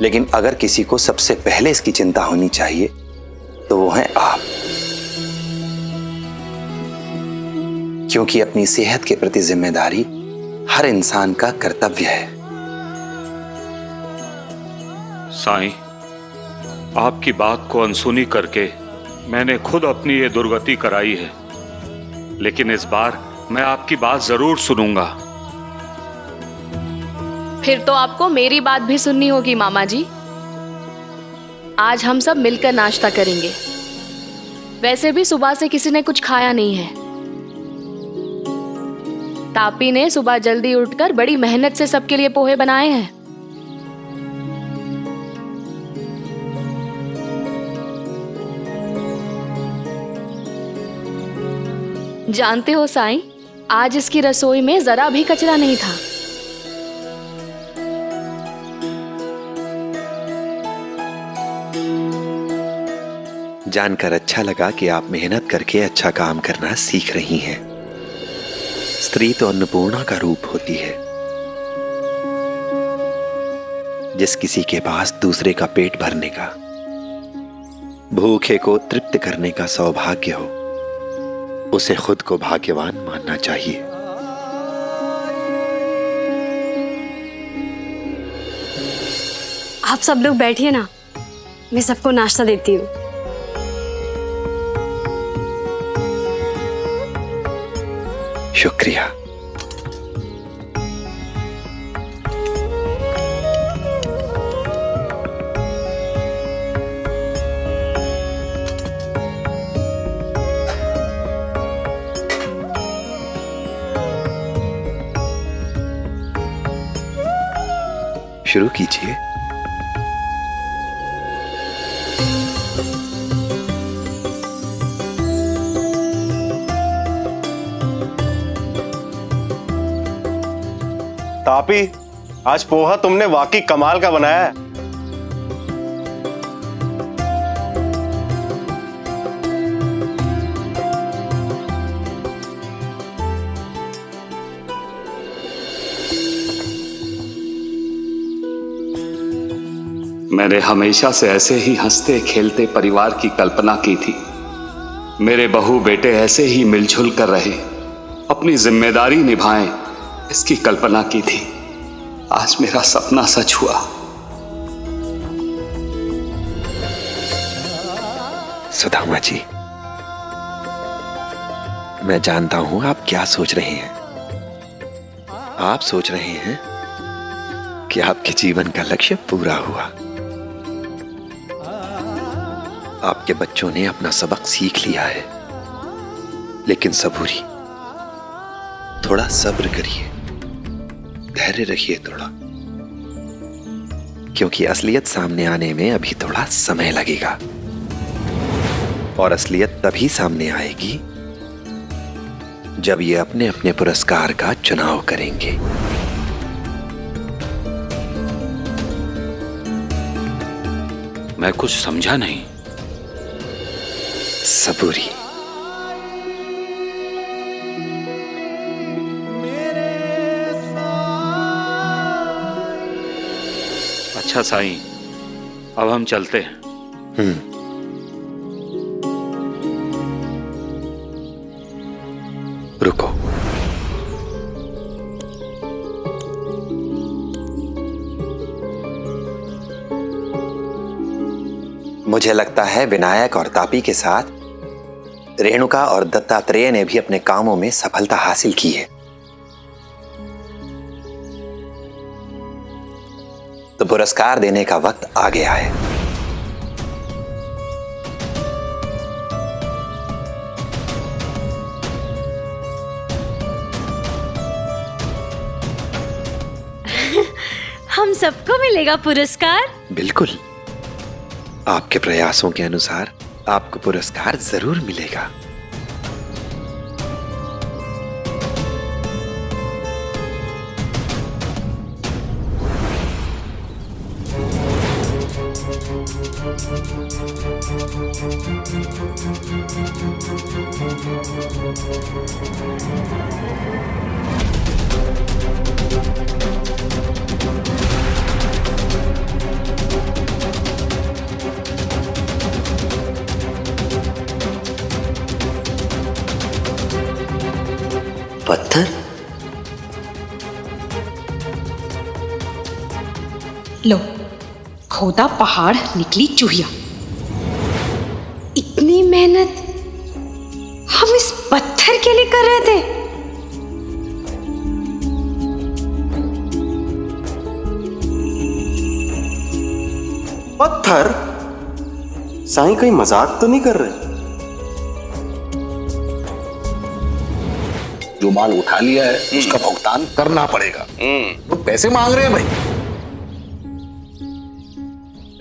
लेकिन अगर किसी को सबसे पहले इसकी चिंता होनी चाहिए तो वो हैं आप। क्योंकि अपनी सेहत के प्रति जिम्मेदारी हर इंसान का कर्तव्य है। साईं, आपकी बात को अनसुनी करके मैंने खुद अपनी ये दुर्गति कराई है। लेकिन इस बार मैं आपकी बात जरूर सुनूंगा। फिर तो आपको मेरी बात भी सुननी होगी मामा जी। आज हम सब मिलकर नाश्ता करेंगे। वैसे भी सुबह से किसी ने कुछ खाया नहीं है। तापी ने सुबह जल्दी उठकर बड़ी मेहनत से सबके लिए पोहे बनाए हैं। जानते हो साईं, आज इसकी रसोई में जरा भी कचरा नहीं था। जानकर अच्छा लगा कि आप मेहनत करके अच्छा काम करना सीख रही हैं। स्त्री तो अन्नपूर्णा का रूप होती है। जिस किसी के पास दूसरे का पेट भरने का, भूखे को तृप्त करने का सौभाग्य हो, उसे खुद को भाग्यवान मानना चाहिए। आप सब लोग बैठिए ना, मैं सबको नाश्ता देती हूँ। शुक्रिया। शुरू कीजिए। तापी, आज पोहा तुमने वाकई कमाल का बनाया है। मैंने हमेशा से ऐसे ही हंसते खेलते परिवार की कल्पना की थी। मेरे बहू बेटे ऐसे ही मिलजुल कर रहे, अपनी जिम्मेदारी निभाएं, इसकी कल्पना की थी। आज मेरा सपना सच हुआ। सुदामा जी, मैं जानता हूं आप क्या सोच रहे हैं। आप सोच रहे हैं कि आपके जीवन का लक्ष्य पूरा हुआ। आपके बच्चों ने अपना सबक सीख लिया है। लेकिन सबूरी, थोड़ा सब्र करिए, धैर्य रखिए थोड़ा, क्योंकि असलियत सामने आने में अभी थोड़ा समय लगेगा। और असलियत तभी सामने आएगी जब ये अपने अपने पुरस्कार का चुनाव करेंगे। मैं कुछ समझा नहीं। सबूरी, अच्छा साईं, अब हम चलते हैं। रुको। मुझे लगता है विनायक और तापी के साथ रेणुका और दत्तात्रेय ने भी अपने कामों में सफलता हासिल की है। तो पुरस्कार देने का वक्त आ गया है। हम सबको मिलेगा पुरस्कार? बिल्कुल, आपके प्रयासों के अनुसार आपको पुरस्कार जरूर मिलेगा। पत्थर? लो, खोदा पहाड़ निकली चूहिया। इतनी मेहनत हम इस पत्थर के लिए कर रहे थे। पत्थर? साईं कहीं मजाक तो नहीं कर रहे? जो माल उठा लिया है उसका भुगतान करना पड़ेगा। वो पैसे मांग रहे हैं भाई।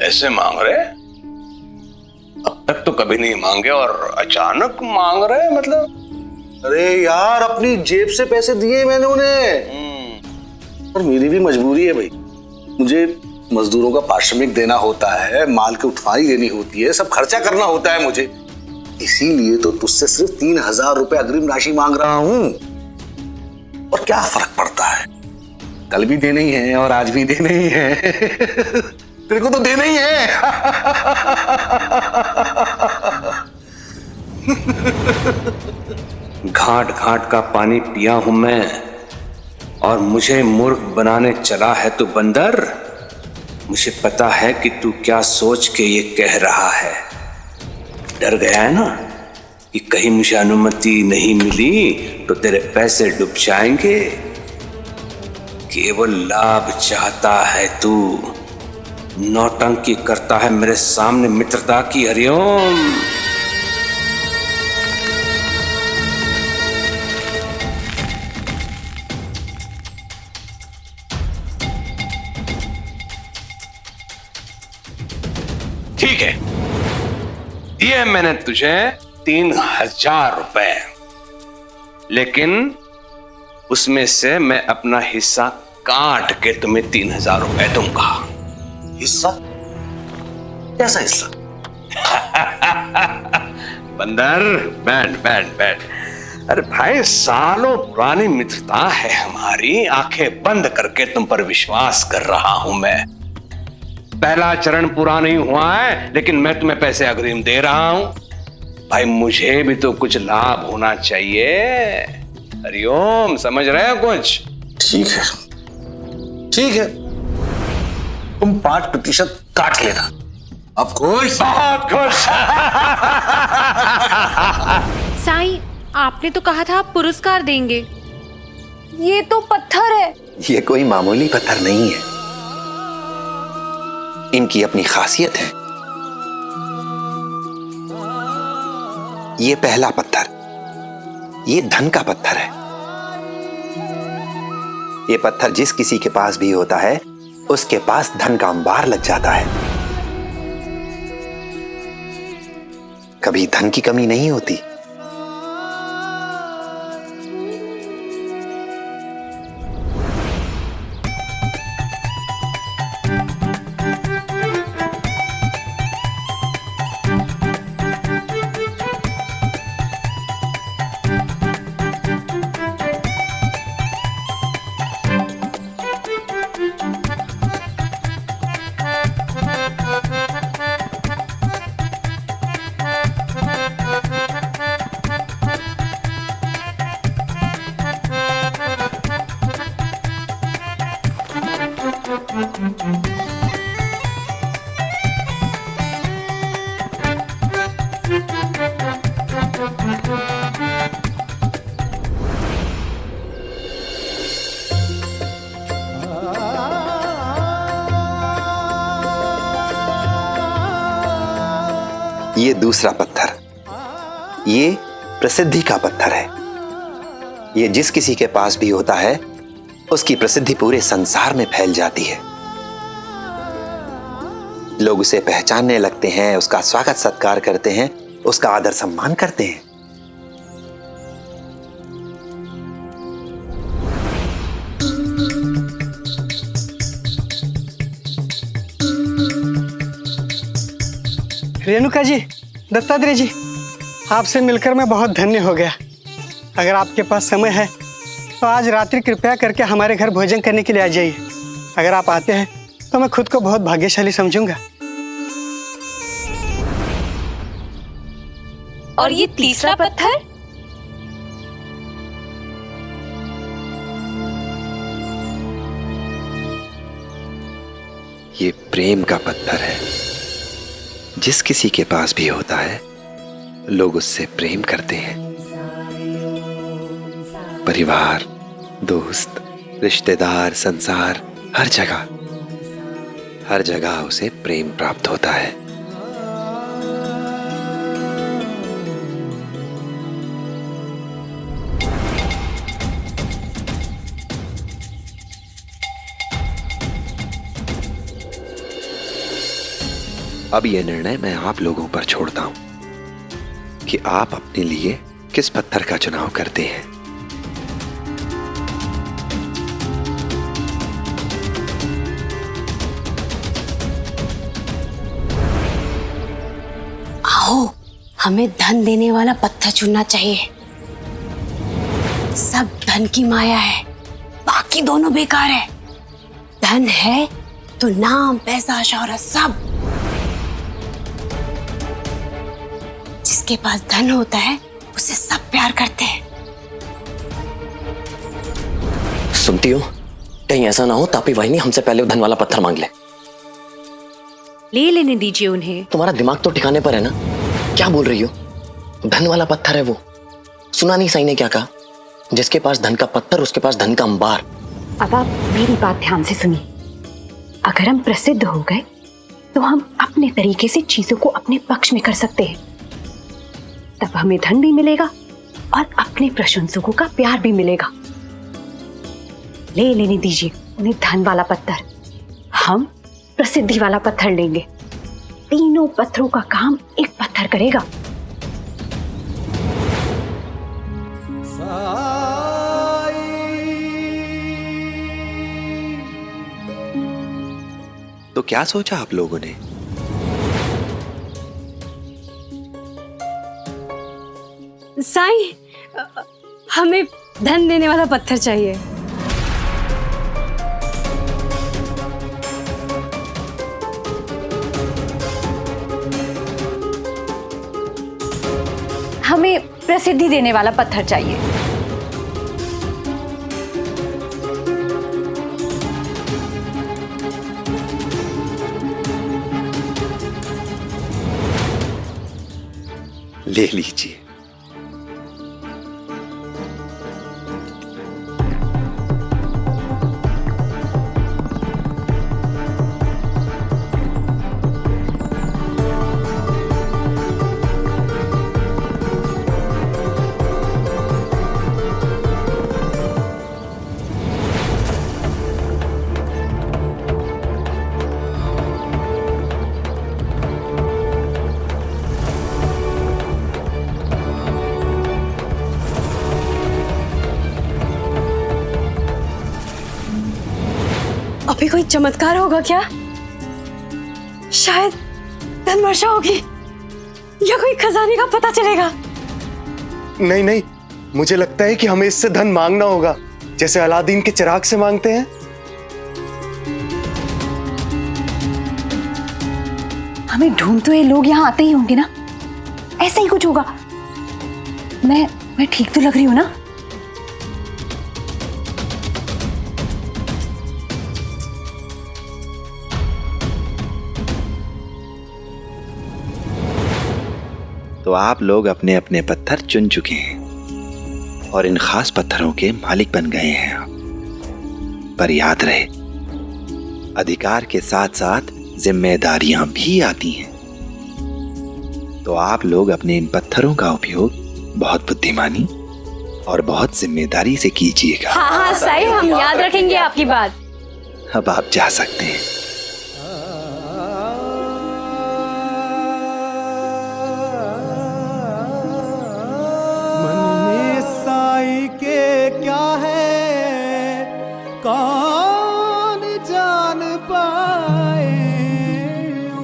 ऐसे मांग रहे? अब तक तो कभी नहीं मांगे और अचानक मांग रहे, मतलब? अरे यार, अपनी जेब से पैसे दिए मैंने उन्हें। और मेरी भी मजबूरी है भाई, मुझे मजदूरों का पारिश्रमिक देना होता है, माल की उठवाई देनी होती है, सब खर्चा करना होता है मुझे। इसीलिए तो तुझसे सिर्फ 3000 रुपए अग्रिम राशि मांग रहा हूं। और क्या फर्क पड़ता है, कल भी देने ही है और आज भी देने ही है। तेरे को तो देना ही है। घाट घाट का पानी पिया हूं मैं, और मुझे मूर्ख बनाने चला है तू बंदर। मुझे पता है कि तू क्या सोच के ये कह रहा है। डर गया है ना कि कहीं मुझे अनुमति नहीं मिली तो तेरे पैसे डूब जाएंगे। केवल लाभ चाहता है तू, नौटंकी करता है मेरे सामने मित्रता की। हरिओम। ठीक है, दिए मैंने तुझे 3000 रुपए, लेकिन उसमें से मैं अपना हिस्सा काट के तुम्हें 3000 रुपए दूंगा। हिस्सा? कैसा हिस्सा? बंदर बैठ बैठ बैठ। अरे भाई, सालों पुरानी मित्रता है हमारी, आंखें बंद करके तुम पर विश्वास कर रहा हूं मैं। पहला चरण पूरा नहीं हुआ है, लेकिन मैं तुम्हें पैसे अग्रिम दे रहा हूं। भाई, मुझे भी तो कुछ लाभ होना चाहिए। हरिओम, समझ रहे हो कुछ? ठीक है, ठीक है, तुम 5% काट लेना। अब खुश? बहुत खुश। साईं, आपने तो कहा था आप पुरस्कार देंगे। ये तो पत्थर है। ये कोई मामूली पत्थर नहीं है, इनकी अपनी खासियत है। ये पहला पत्थर, ये धन का पत्थर है। ये पत्थर जिस किसी के पास भी होता है, उसके पास धन का अंबार लग जाता है। कभी धन की कमी नहीं होती। ये दूसरा पत्थर, ये प्रसिद्धि का पत्थर है। ये जिस किसी के पास भी होता है, उसकी प्रसिद्धि पूरे संसार में फैल जाती है। लोग उसे पहचानने लगते हैं, उसका स्वागत सत्कार करते हैं, उसका आदर सम्मान करते हैं। रेणुका जी, दत्तात्रेय जी, आपसे मिलकर मैं बहुत धन्य हो गया। अगर आपके पास समय है तो आज रात्रि कृपया करके हमारे घर भोजन करने के लिए आ जाइए। अगर आप आते हैं तो मैं खुद को बहुत भाग्यशाली समझूंगा। और ये तीसरा पत्थर? ये प्रेम का पत्थर है। जिस किसी के पास भी होता है, लोग उससे प्रेम करते हैं। परिवार, दोस्त, रिश्तेदार, संसार, हर जगह उसे प्रेम प्राप्त होता है। अब यह निर्णय मैं आप लोगों पर छोड़ता हूं कि आप अपने लिए किस पत्थर का चुनाव करते हैं। आओ, हमें धन देने वाला पत्थर चुनना चाहिए। सब धन की माया है, बाकी दोनों बेकार है। धन है तो नाम, पैसा, शौहरत सब। जिसके पास धन होता है उसे सब प्यार करते हैं। सुनती हो, कहीं ऐसा ना हो तापी वाहिनी हमसे पहले धन वाला पत्थर मांग ले लेने दीजिए उन्हें। तुम्हारा दिमाग तो ठिकाने पर है ना? क्या बोल रही हो? धन वाला पत्थर है वो। सुना नहीं साईं ने क्या कहा? जिसके पास धन का पत्थर उसके पास धन का अंबार। अब आप मेरी बात ध्यान से सुनिए। अगर हम प्रसिद्ध हो गए तो हम अपने तरीके से चीजों को अपने पक्ष में कर सकते हैं। तब हमें धन भी मिलेगा और अपने प्रशंसकों का प्यार भी मिलेगा। ले लेने दीजिए उन्हें धन वाला पत्थर, हम प्रसिद्धि वाला पत्थर लेंगे। तीनों पत्थरों का काम एक पत्थर करेगा। तो क्या सोचा आप लोगों ने? साईं, हमें धन देने वाला पत्थर चाहिए। हमें प्रसिद्धि देने वाला पत्थर चाहिए। ले लीजिए। अभी कोई चमत्कार होगा क्या? शायद धन वर्षा होगी या कोई खजाने का पता चलेगा। नहीं नहीं, मुझे लगता है कि हमें इससे धन मांगना होगा, जैसे अलादीन के चिराग से मांगते हैं। हमें ढूंढते हुए लोग यहाँ आते ही होंगे ना, ऐसा ही कुछ होगा। मैं ठीक तो लग रही हूँ ना? तो आप लोग अपने अपने पत्थर चुन चुके हैं और इन खास पत्थरों के मालिक बन गए हैं आप। पर याद रहे, अधिकार के साथ साथ जिम्मेदारियां भी आती हैं। तो आप लोग अपने इन पत्थरों का उपयोग बहुत बुद्धिमानी और बहुत जिम्मेदारी से कीजिएगा। हाँ हाँ साईं, हम याद रखेंगे आपकी बात। अब आप जा सकते हैं। क्या है कौन जान पाए।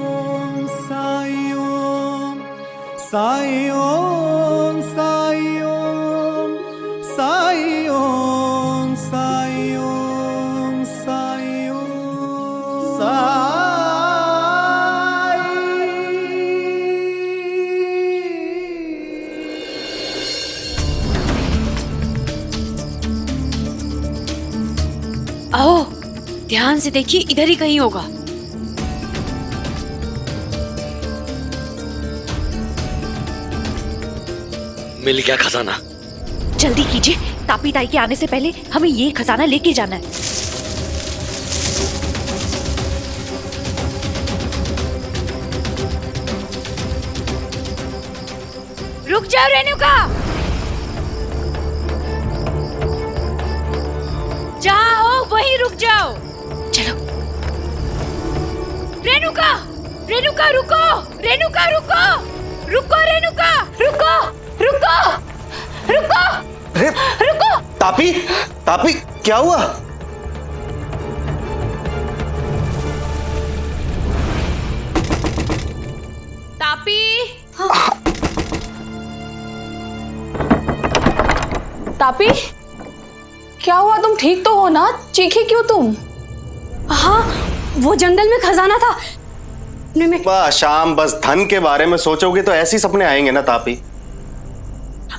ओम साई ओम साई ओम साई ओम साई ओम साई ओम साई ओम साई। आओ ध्यान से देखिए, इधर ही कहीं होगा। मिल गया खजाना। जल्दी कीजिए, तापी ताई के आने से पहले हमें ये खजाना लेके जाना है। रुक जाओ रेणुका, जहाँ हो वहीं रुक जाओ। चलो। रेणुका, रेणुका रुको, रेणुका रुको, रुको रेणुका, रुको, रुको, रुको, रुको। तापी, तापी क्या हुआ? तापी, तापी, क्या हुआ? तुम ठीक तो हो ना? चीखी क्यों तुम? हाँ, वो जंगल में खजाना था। वाह शाम, बस धन के बारे में सोचोगे तो ऐसे ही सपने आएंगे ना तापी।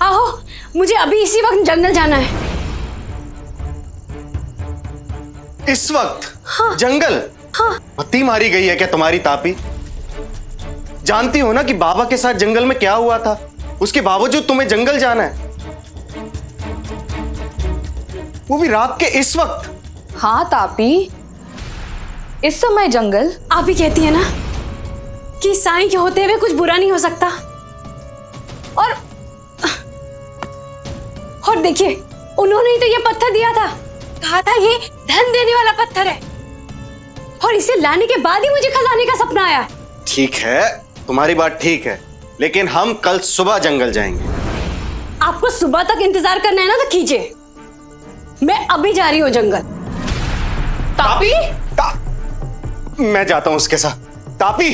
आओ, मुझे अभी इसी वक्त जंगल जाना है। इस वक्त? हाँ। जंगल? हाँ। पत्ती मारी गई है क्या तुम्हारी तापी? जानती हो ना कि बाबा के साथ जंगल में क्या हुआ था, उसके बावजूद तुम्हें जंगल जाना है, वो भी रात के इस वक्त। हाँ तापी, इस समय जंगल। आप ही कहती है ना कि साईं के होते हुए कुछ बुरा नहीं हो सकता। और देखिए, उन्होंने ही तो ये पत्थर दिया था, कहा था ये धन देने वाला पत्थर है, और इसे लाने के बाद ही मुझे खजाने का सपना आया। ठीक है, तुम्हारी बात ठीक है, लेकिन हम कल सुबह जंगल जाएंगे। आपको सुबह तक इंतजार करना है ना, तो कीजिए। मैं अभी जा रही हूँ जंगल। तापी? मैं जाता हूँ उसके साथ। तापी!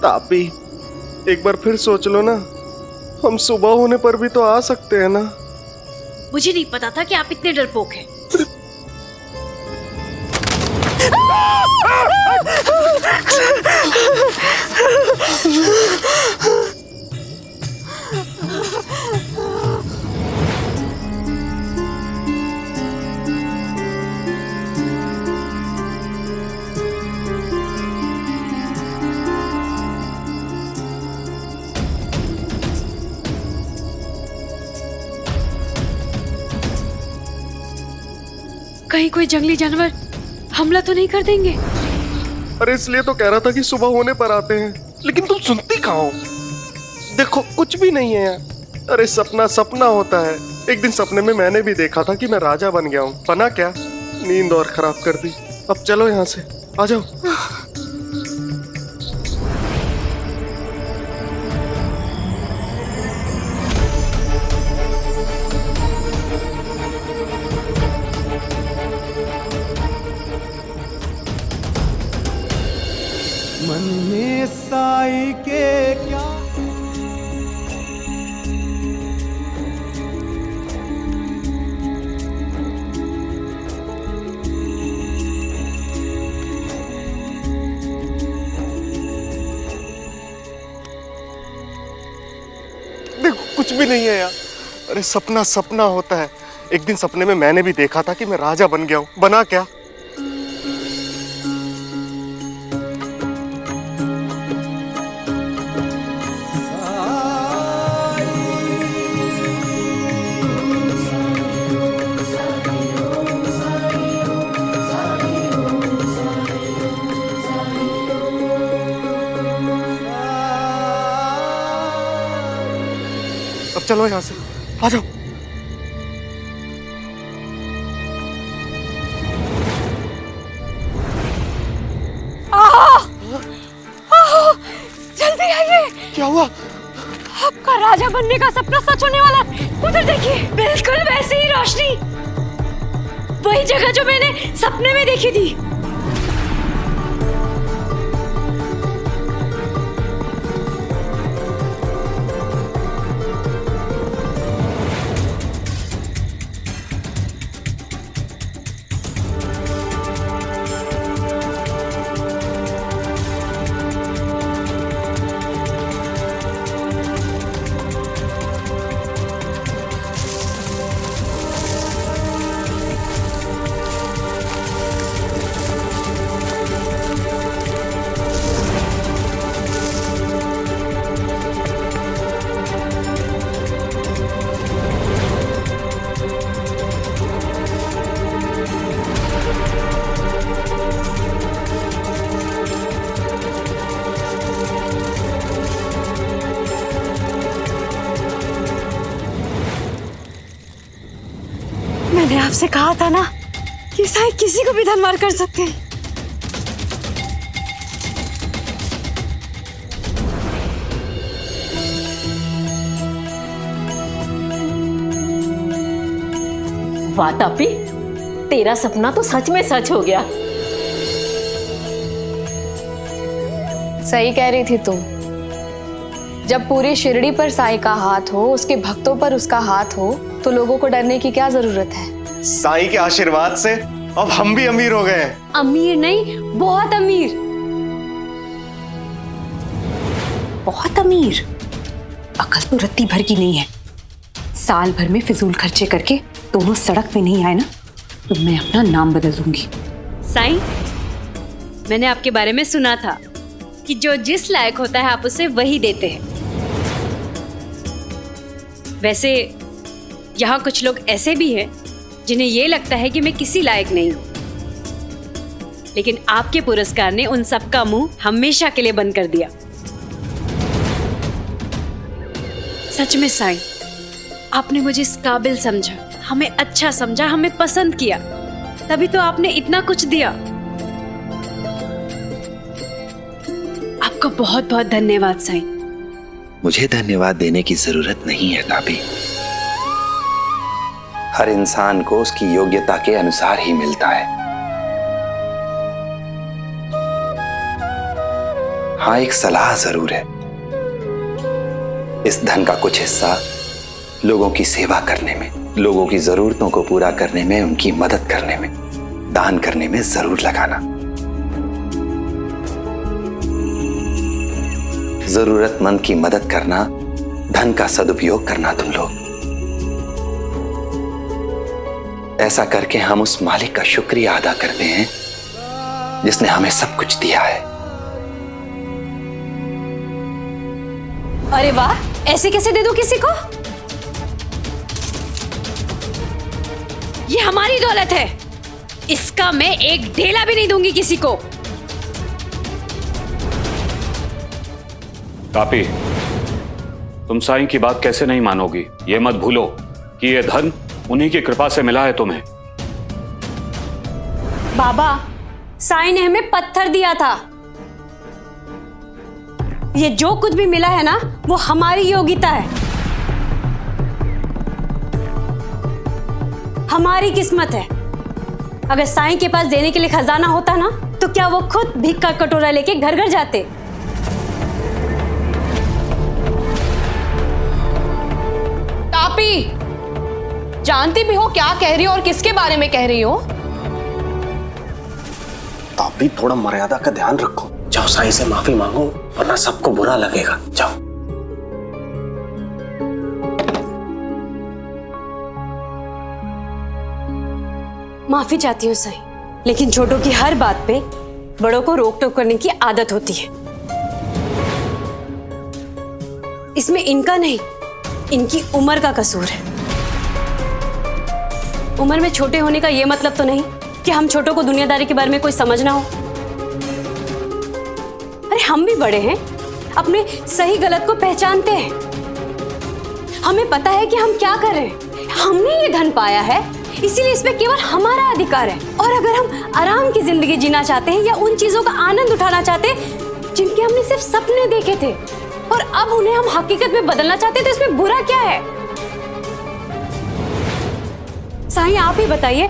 तापी, एक बार फिर सोच लो ना, हम सुबह होने पर भी तो आ सकते हैं ना। मुझे नहीं पता था कि आप इतने डरपोक हैं। कहीं कोई जंगली जानवर हमला तो नहीं कर देंगे? अरे इसलिए तो कह रहा था कि सुबह होने पर आते हैं, लेकिन तुम सुनती कहाँ हो? देखो कुछ भी नहीं है यार। अरे सपना सपना होता है। एक दिन सपने में मैंने भी देखा था कि मैं राजा बन गया हूँ, बना क्या, नींद और खराब कर दी। अब चलो यहाँ से, आ जाओ। मन में साई के क्या देखो कुछ भी नहीं है यार। अरे सपना सपना होता है। एक दिन सपने में मैंने भी देखा था कि मैं राजा बन गया हूँ, बना क्या। अब चलो यहाँ से, आ जाओ। जल्दी आइए। क्या हुआ? आपका राजा बनने का सपना सच होने वाला है। उधर देखिए, बिल्कुल वैसी ही रोशनी, वही जगह जो मैंने सपने में देखी थी। मैंने आपसे कहा था ना कि साईं किसी को भी धनवार कर सकते हैं। वाह तापी, तेरा सपना तो सच में सच हो गया। सही कह रही थी तुम। जब पूरी शिरडी पर साईं का हाथ हो, उसके भक्तों पर उसका हाथ हो, तो लोगों को डरने की क्या जरूरत है। साईं के आशीर्वाद से अब हम भी अमीर हो गए हैं। अमीर नहीं, बहुत अमीर। बहुत अमीर? अकल तो रत्ती भर की नहीं है। साल भर में फिजूल खर्चे करके दोनों सड़क पे नहीं आए ना, तो मैं अपना नाम बदल दूंगी। साईं, मैंने आपके बारे में सुना था कि जो जिस लायक होता है आप उसे वही देते हैं। वैसे यहाँ कुछ लोग ऐसे भी हैं जिन्हें ये लगता है कि मैं किसी लायक नहीं हूँ, लेकिन आपके पुरस्कार ने उन सबका मुंह हमेशा के लिए बंद कर दिया। सच में साईं, आपने मुझे इस काबिल समझा, हमें अच्छा समझा, हमें पसंद किया, तभी तो आपने इतना कुछ दिया। आपका बहुत बहुत धन्यवाद साईं। मुझे धन्यवाद देने की जरूरत नहीं है तापी। हर इंसान को उसकी योग्यता के अनुसार ही मिलता है। हाँ, एक सलाह जरूर है। इस धन का कुछ हिस्सा लोगों की सेवा करने में, लोगों की जरूरतों को पूरा करने में, उनकी मदद करने में, दान करने में जरूर लगाना। जरूरतमंद की मदद करना, धन का सदुपयोग करना तुम लोग। ऐसा करके हम उस मालिक का शुक्रिया अदा करते हैं जिसने हमें सब कुछ दिया है। अरे वाह, ऐसे कैसे दे दूं किसी को? ये हमारी दौलत है, इसका मैं एक ढेला भी नहीं दूंगी किसी को। तापी, तुम साईं की बात कैसे नहीं मानोगी? ये मत भूलो कि ये धन उन्हीं की कृपा से मिला है तुम्हें। बाबा, साईं ने हमें पत्थर दिया था। ये जो कुछ भी मिला है ना, वो हमारी योग्यता है, हमारी किस्मत है। अगर साईं के पास देने के लिए खजाना होता ना, तो क्या वो खुद भीख का कटोरा लेके घर घर जाते? तापी, जानती भी हो क्या कह रही हो और किसके बारे में कह रही हो? तापी, थोड़ा मर्यादा का ध्यान रखो। जाओ साईं से माफी मांगो, वरना सबको बुरा लगेगा। जाओ। माफी चाहती हूँ साईं, लेकिन छोटों की हर बात पे बड़ों को रोक टोक करने की आदत होती है। इसमें इनका नहीं, इनकी उम्र का कसूर है। उम्र में छोटे होने का ये मतलब तो नहीं कि हम छोटों को दुनियादारी के बारे में कोई समझ ना हो। अरे हम भी बड़े हैं, अपने सही गलत को पहचानते हैं। हमें पता है कि हम क्या कर रहे हैं। हमने ये धन पाया है, इसीलिए इसमें केवल हमारा अधिकार है। और अगर हम आराम की जिंदगी जीना चाहते हैं या उन चीजों का आनंद उठाना चाहते हैं जिनके हमने सिर्फ सपने देखे थे और अब उन्हें हम हकीकत में बदलना चाहते हैं, तो इसमें बुरा क्या है? साईं, आप ही बताइए,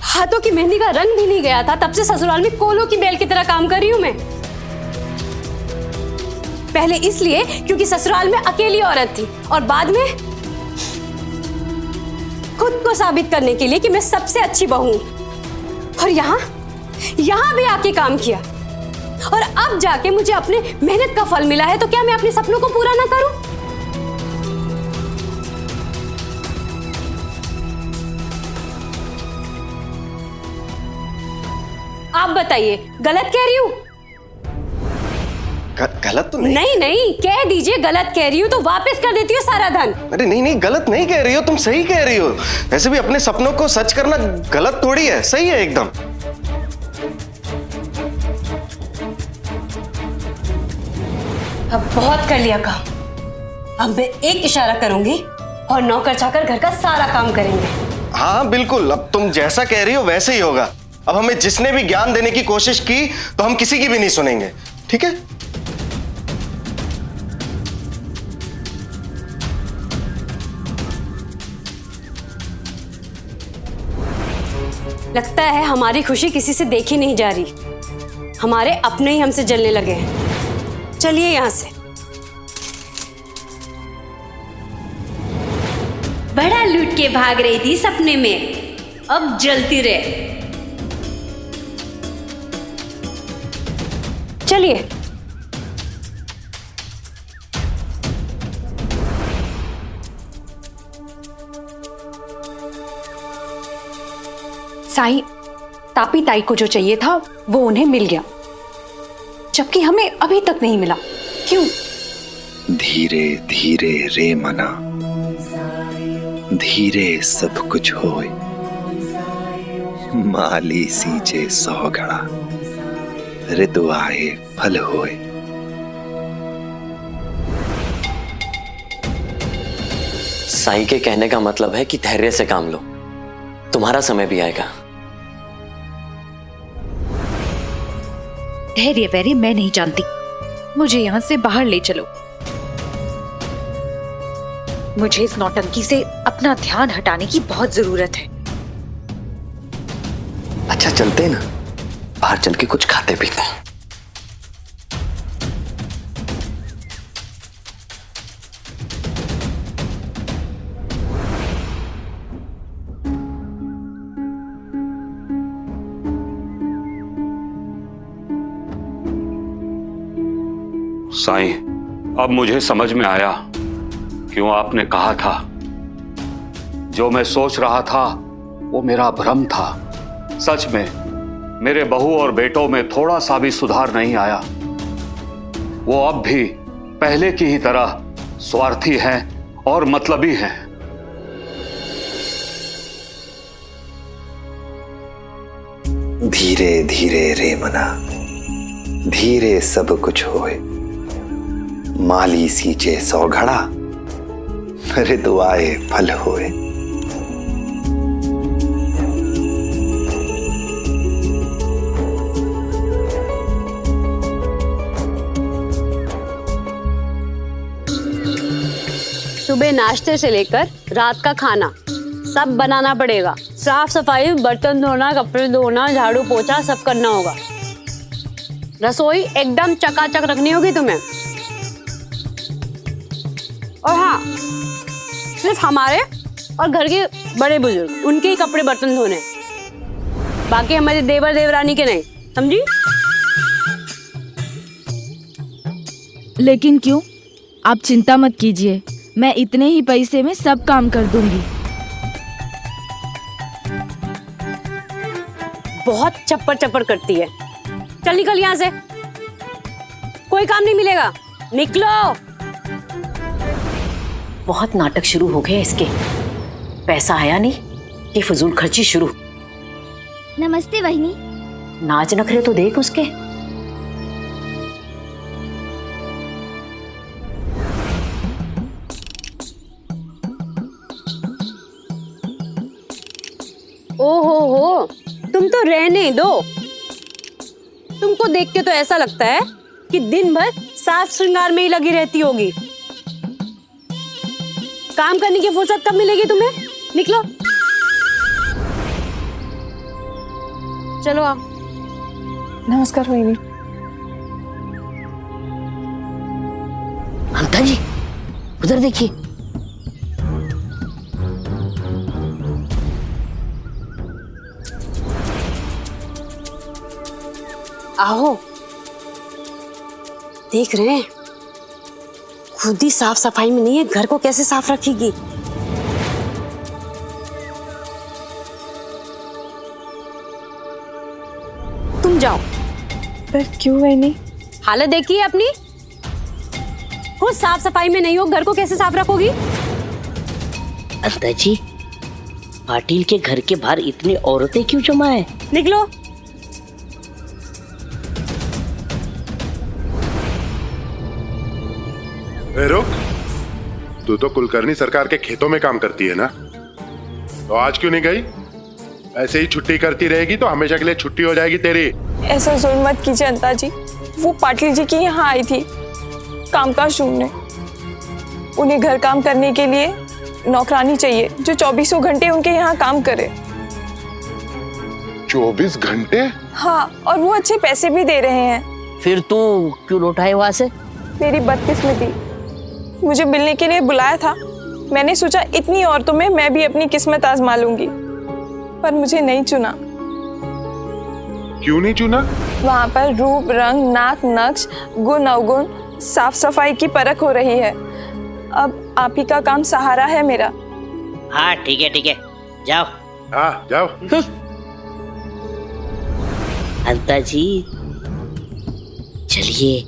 हाथों की मेहंदी का रंग भी नहीं गया था, तब से ससुराल में कोलों की बेल की तरह काम कर रही हूं मैं। पहले इसलिए क्योंकि ससुराल में अकेली औरत थी, और बाद में खुद को साबित करने के लिए कि मैं सबसे अच्छी बहू हूं। और यहां भी आके काम किया, और अब जाके मुझे अपने मेहनत का फल मिला है, तो क्या मैं अपने सपनों को पूरा ना करूं? आप बताइए, गलत कह रही हूं? गलत तो नहीं। नहीं, कह दीजिए गलत कह रही हूं तो वापस कर देती हूँ सारा धन। अरे नहीं, गलत नहीं कह रही हो, तुम सही कह रही हो। वैसे भी अपने सपनों को सच करना गलत थोड़ी है, सही है एकदम। अब बहुत कर लिया काम। अब मैं एक इशारा करूंगी और नौकर चाकर घर का सारा काम करेंगे। हाँ बिल्कुल, अब तुम जैसा कह रही हो वैसे ही होगा। अब हमें जिसने भी ज्ञान देने की कोशिश की तो हम किसी की भी नहीं सुनेंगे, ठीक है? लगता है हमारी खुशी किसी से देखी नहीं जा रही, हमारे अपने ही हमसे जलने लगे हैं। चलिए यहाँ से। बड़ा लूट के भाग रही थी सपने में, अब जलती रहे। चलिए। साईं, तापी ताई को जो चाहिए था वो उन्हें मिल गया, जबकि हमें अभी तक नहीं मिला। क्यों? धीरे धीरे रे मना, धीरे सब कुछ होए, माली सींचे सौ घड़ा, ऋतु आए फल होए। साईं के कहने का मतलब है कि धैर्य से काम लो, तुम्हारा समय भी आएगा। धैर्य वैर्य मैं नहीं जानती, मुझे यहाँ से बाहर ले चलो। मुझे इस नौटंकी से अपना ध्यान हटाने की बहुत जरूरत है। अच्छा चलते ना, बाहर चल के कुछ खाते पीते हैं। साईं, अब मुझे समझ में आया क्यों आपने कहा था जो मैं सोच रहा था वो मेरा भ्रम था। सच में मेरे बहू और बेटों में थोड़ा सा भी सुधार नहीं आया। वो अब भी पहले की ही तरह स्वार्थी हैं और मतलबी हैं। धीरे धीरे रे मना, धीरे सब कुछ होए, माली सींचे सौ घड़ा, ऋतु आए फल होए। सुबह नाश्ते से लेकर रात का खाना सब बनाना पड़ेगा। साफ सफाई, बर्तन धोना, कपड़े धोना, झाड़ू पोछा सब करना होगा। रसोई एकदम चकाचक रखनी होगी तुम्हें। और हाँ, सिर्फ हमारे और घर के बड़े बुजुर्ग उनके ही कपड़े बर्तन धोने, बाकी हमारे देवर देवरानी के नहीं, समझी? लेकिन क्यों? आप चिंता मत कीजिए, मैं इतने ही पैसे में सब काम कर दूंगी। बहुत चप्पर चप्पर करती है। चल निकल यहाँ से, कोई काम नहीं मिलेगा, निकलो। बहुत नाटक शुरू हो गए इसके। पैसा आया नहीं कि फजूल खर्ची शुरू। नमस्ते वहिनी। नाच नखरे तो देख उसके। ओहो, तुम तो रहने दो। तुमको देख के तो ऐसा लगता है कि दिन भर साज श्रृंगार में ही लगी रहती होगी। काम करने की फुर्सत कब मिलेगी तुम्हें? निकलो, चलो आओ। नमस्कार वहिनी। ममता जी, उधर देखिए। आओ, देख रहे हैं, खुद ही साफ सफाई में नहीं है, घर को कैसे साफ रखेगी। तुम जाओ। पर क्यों वहिनी? हालत देखिए अपनी, खुद साफ सफाई में नहीं हो, घर को कैसे साफ रखोगी? अंता जी, पाटिल के घर के बाहर इतनी औरतें क्यों जमा है? निकलो। रुक, तू तो कुलकर्णी सरकार के खेतों में काम करती है ना, तो आज क्यों नहीं गई? ऐसे ही छुट्टी करती रहेगी तो हमेशा के लिए छुट्टी हो जाएगी तेरी। ऐसा जुल्म मत कीजिए अंता जी, वो पाटिल जी की यहाँ आई थी कामकाज ढूंढने। उन्हें घर काम करने के लिए नौकरानी चाहिए जो 24 घंटे उनके यहाँ काम करे। 24 घंटे? हाँ, और वो अच्छे पैसे भी दे रहे हैं। फिर तू क्यों लौटा है वहां से? मेरी बदकिस्मती, मुझे मिलने के लिए बुलाया था। मैंने सोचा इतनी औरतों में मैं भी अपनी किस्मत आजमा लूंगी, पर मुझे नहीं चुना। क्यों नहीं चुना? वहाँ पर रूप, रंग, नाक, नक्श, गुण अवगुण, साफ सफाई की परख हो रही है। अब आप ही का काम सहारा है मेरा। हाँ ठीक है, जाओ। हाँ जाओ। अंता जी चलिए,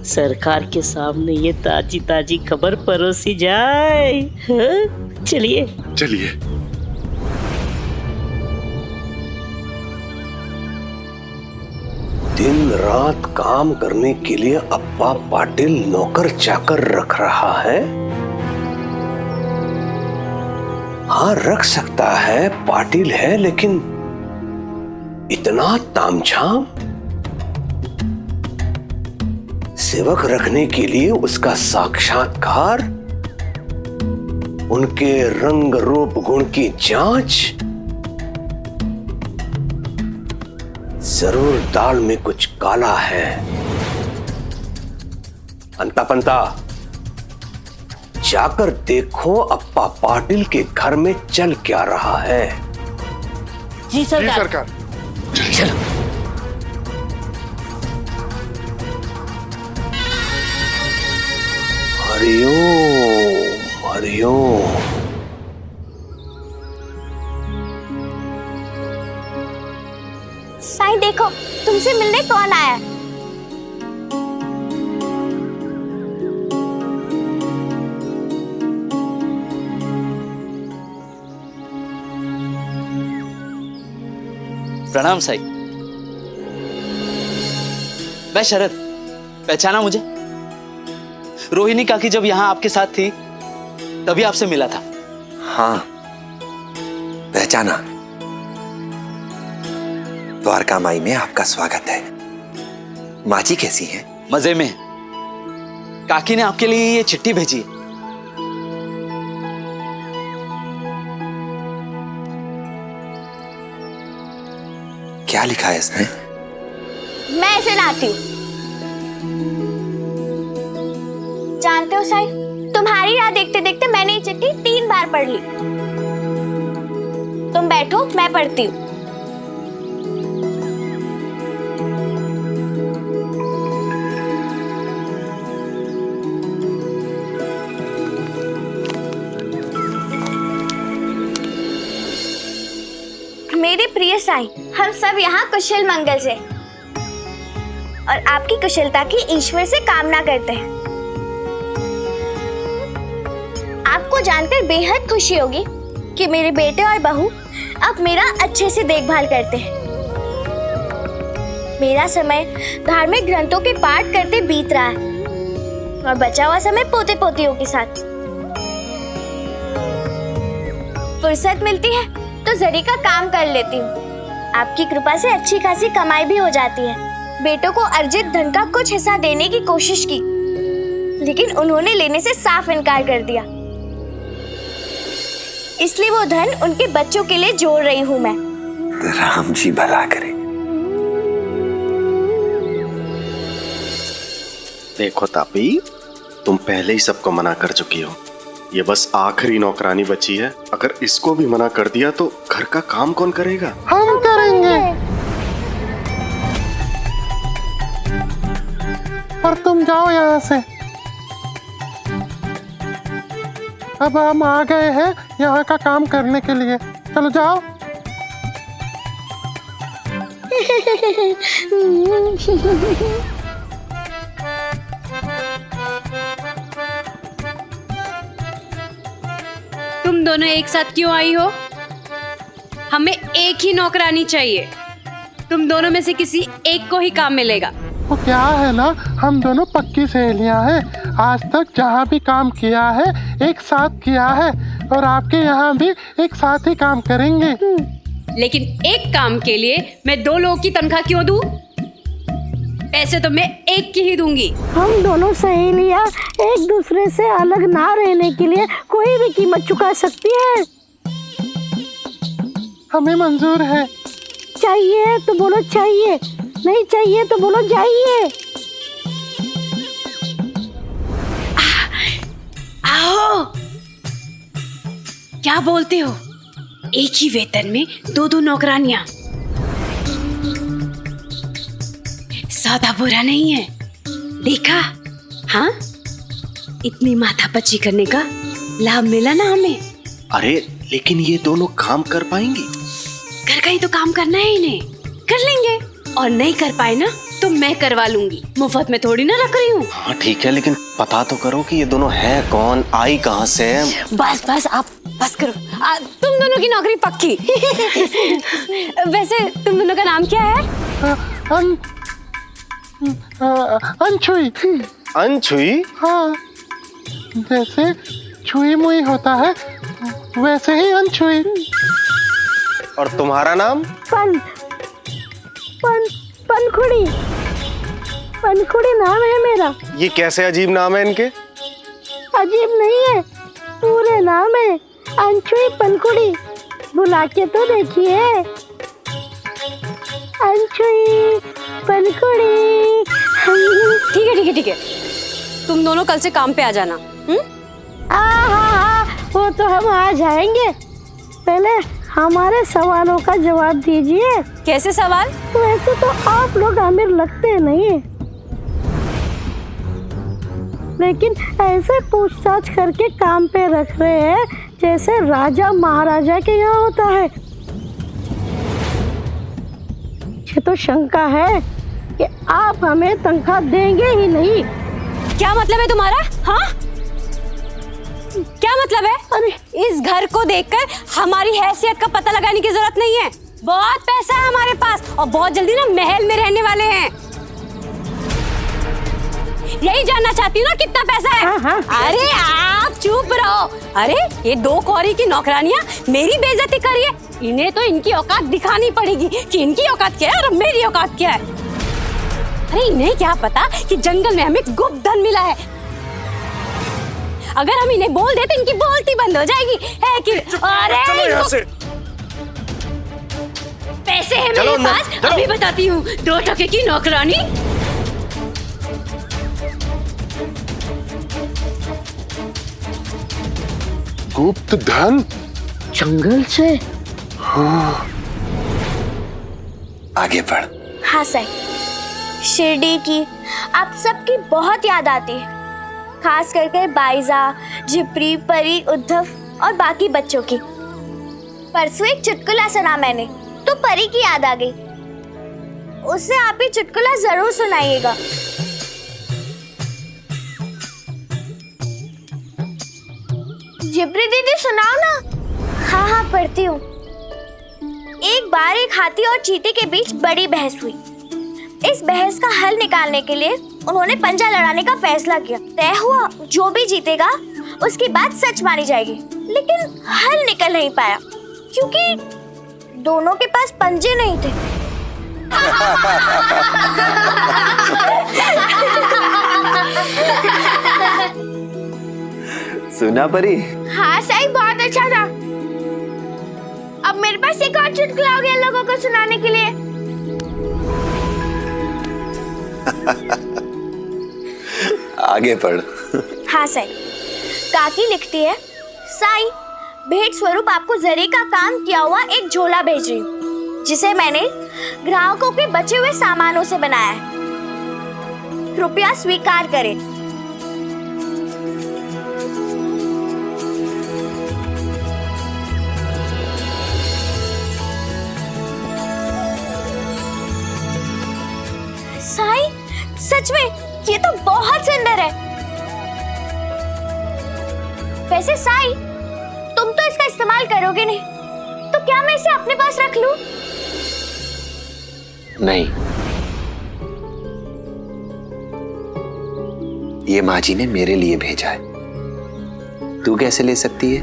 सरकार के सामने ये ताजी ताजी खबर परोसी जाए। हाँ? चलिए चलिए। दिन रात काम करने के लिए अप्पा पाटिल नौकर चाकर रख रहा है। हाँ रख सकता है, पाटिल है, लेकिन इतना तामझाम? सेवक रखने के लिए उसका साक्षात्कार, उनके रंग रूप गुण की जांच, जरूर दाल में कुछ काला है। अंता पंता जाकर देखो अप्पा पाटिल के घर में चल क्या रहा है। जी सरकार। जी सरकार। चलो। हरिओम हरिओम। साईं देखो, तुमसे मिलने कौन आया है? प्रणाम साईं। मैं शरद, पहचाना मुझे? रोहिणी काकी जब यहाँ आपके साथ थी तभी आपसे मिला था। हाँ पहचाना। द्वारका माई में आपका स्वागत है। माँ जी कैसी हैं? मजे में। काकी ने आपके लिए ये चिट्ठी भेजी है। क्या लिखा है इसमें? मैं इसे लाती हूँ। जानते हो साईं, तुम्हारी राह देखते देखते मैंने ये चिट्ठी 3 बार पढ़ ली। तुम बैठो, मैं पढ़ती हूँ। मेरे प्रिय साईं, हम सब यहाँ कुशल मंगल से और आपकी कुशलता की ईश्वर से कामना करते हैं। आपको जानकर बेहद खुशी होगी कि मेरे बेटे और बहू अब मेरा अच्छे से देखभाल करते हैं। मेरा समय धार्मिक ग्रंथों के पाठ करते बीत रहा है और बचा हुआ समय पोते पोतियों के साथ। फुर्सत मिलती है तो जरी का काम कर लेती हूँ। आपकी कृपा से अच्छी खासी कमाई भी हो जाती है। बेटों को अर्जित धन का कुछ हिस्सा देने की कोशिश की, लेकिन उन्होंने लेने से साफ इनकार कर दिया। इसलिए वो धन उनके बच्चों के लिए जोड़ रही हूँ मैं। राम जी भला करे। देखो तापी, तुम पहले ही सबको मना कर चुकी हो। ये बस आखिरी नौकरानी बची है। अगर इसको भी मना कर दिया तो घर का काम कौन करेगा? हम करेंगे। पर तुम जाओ यहाँ से। अब हम आ गए हैं यहाँ का काम करने के लिए। चलो जाओ। तुम दोनों एक साथ क्यों आई हो? हमें एक ही नौकरानी चाहिए। तुम दोनों में से किसी एक को ही काम मिलेगा। वो क्या है ना, हम दोनों पक्की सहेलियां हैं। आज तक जहाँ भी काम किया है एक साथ किया है और आपके यहाँ भी एक साथ ही काम करेंगे। लेकिन एक काम के लिए मैं 2 लोगों की तनख्वाह क्यों दूं? पैसे तो मैं एक की ही दूंगी। हम दोनों सहेलियां एक दूसरे से अलग ना रहने के लिए कोई भी कीमत चुका सकती है। हमें मंजूर है। चाहिए तो बोलो चाहिए, नहीं चाहिए तो बोलो जाइए। आओ, क्या बोलते हो? एक ही वेतन में दो दो नौकरानियां, सौदा बुरा नहीं है, देखा? हाँ, इतनी माथापच्ची करने का लाभ मिला ना हमें। अरे लेकिन ये दोनों काम कर पाएंगी? घर का ही तो काम करना है इन्हें, कर लेंगे। और नहीं कर पाए ना तो मैं करवा लूंगी, मुफ्त में थोड़ी ना रख रही हूँ। हाँ ठीक है, लेकिन पता तो करो कि ये दोनों है कौन, आई कहाँ से? बस बस आप बस करो, तुम दोनों की नौकरी पक्की। वैसे तुम दोनों का नाम क्या है? अनछुई। अनछुई? हाँ, जैसे छुई मुई होता है वैसे ही अनछुई। और तुम्हारा नाम? पनखुड़ी। पनखुड़ी नाम है मेरा। ये कैसे अजीब नाम है इनके? अजीब नहीं है, पूरे नाम है अनछुई पनखुड़ी। बुला के तो देखिए, अनछुई पनखुड़ी। ठीक है ठीक है ठीक है, तुम दोनों कल से काम पे आ जाना। हाँ, वो तो हम आ जाएंगे। पहले हमारे सवालों का जवाब दीजिए। कैसे सवाल? वैसे तो आप लोग अमीर लगते नहीं, लेकिन ऐसे पूछताछ करके काम पे रख रहे हैं जैसे राजा महाराजा के यहाँ होता है। मुझे तो शंका है कि आप हमें तनख्वाह देंगे ही नहीं। क्या मतलब है तुम्हारा? हाँ, क्या मतलब है? अरे इस घर को देखकर हमारी हैसियत का पता लगाने की जरूरत नहीं है। बहुत पैसा है हमारे पास और बहुत जल्दी ना महल में रहने वाले हैं। यही जानना चाहती हूँ ना कितना पैसा है? हाँ। अरे आप चुप रहो। अरे ये दो कौरी की नौकरानियाँ मेरी बेइज्जती कर रही है। इन्हें तो इनकी औकात दिखानी पड़ेगी कि इनकी औकात क्या है और मेरी औकात क्या है। अरे इन्हें क्या पता कि जंगल में हमें गुप्त धन मिला है। अगर हम इन्हें बोल दे तो इनकी बोलती बंद हो जाएगी, है कि? अरे चलो यहाँ से। पैसे हैं मेरे पास, अभी बताती हूँ। 2 टके की नौकरानी। गुप्त धन जंगल से? हाँ। आगे बढ़। हाँ सर, शिरडी की आप सबकी बहुत याद आती है, खास करके बाइजा, झिपरी, परी, उद्धव और बाकी बच्चों की। परसों एक चुटकुला सुना मैंने तो परी की याद आ गई। उसे आप ही चुटकुला जरूर सुनाइएगा। झिपरी दीदी सुनाओ ना। हाँ पढ़ती हूँ। एक बार एक हाथी और चीते के बीच बड़ी बहस हुई। इस बहस का हल निकालने के लिए उन्होंने पंजा लड़ाने का फैसला किया। तय हुआ जो भी जीतेगा उसकी बात सच मानी जाएगी, लेकिन हल निकल नहीं पाया क्योंकि दोनों के पास पंजे नहीं थे। सुना परी? हाँ सही, बहुत अच्छा था। अब मेरे पास एक और चुटकुला हो गया लोगों को सुनाने के लिए। आगे पढ़। हाँ सही। काकी लिखती है, साईं भेंट स्वरूप आपको जरी का काम किया हुआ एक झोला भेज रही हूँ, जिसे मैंने ग्राहकों के बचे हुए सामानों से बनाया है। कृपया स्वीकार करें। साईं सच में ये तो बहुत सुंदर है। वैसे साईं तुम तो इसका इस्तेमाल करोगे नहीं, तो क्या मैं इसे अपने पास रख लूं? नहीं, ये माँ जी ने मेरे लिए भेजा है, तू कैसे ले सकती है?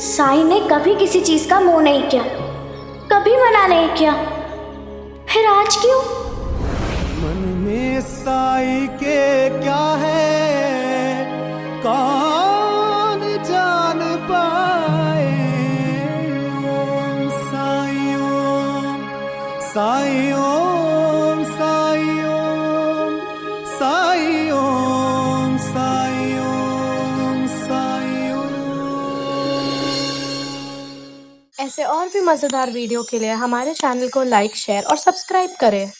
साईं ने कभी किसी चीज का मोह नहीं किया, कभी मना नहीं किया, फिर आज क्यों? मन में साईं के क्या है कौन जान पाए। साई ओम साई ओम साई ओम साई ओम साई ओम। ऐसे और भी मज़ेदार वीडियो के लिए हमारे चैनल को लाइक, शेयर और सब्सक्राइब करें।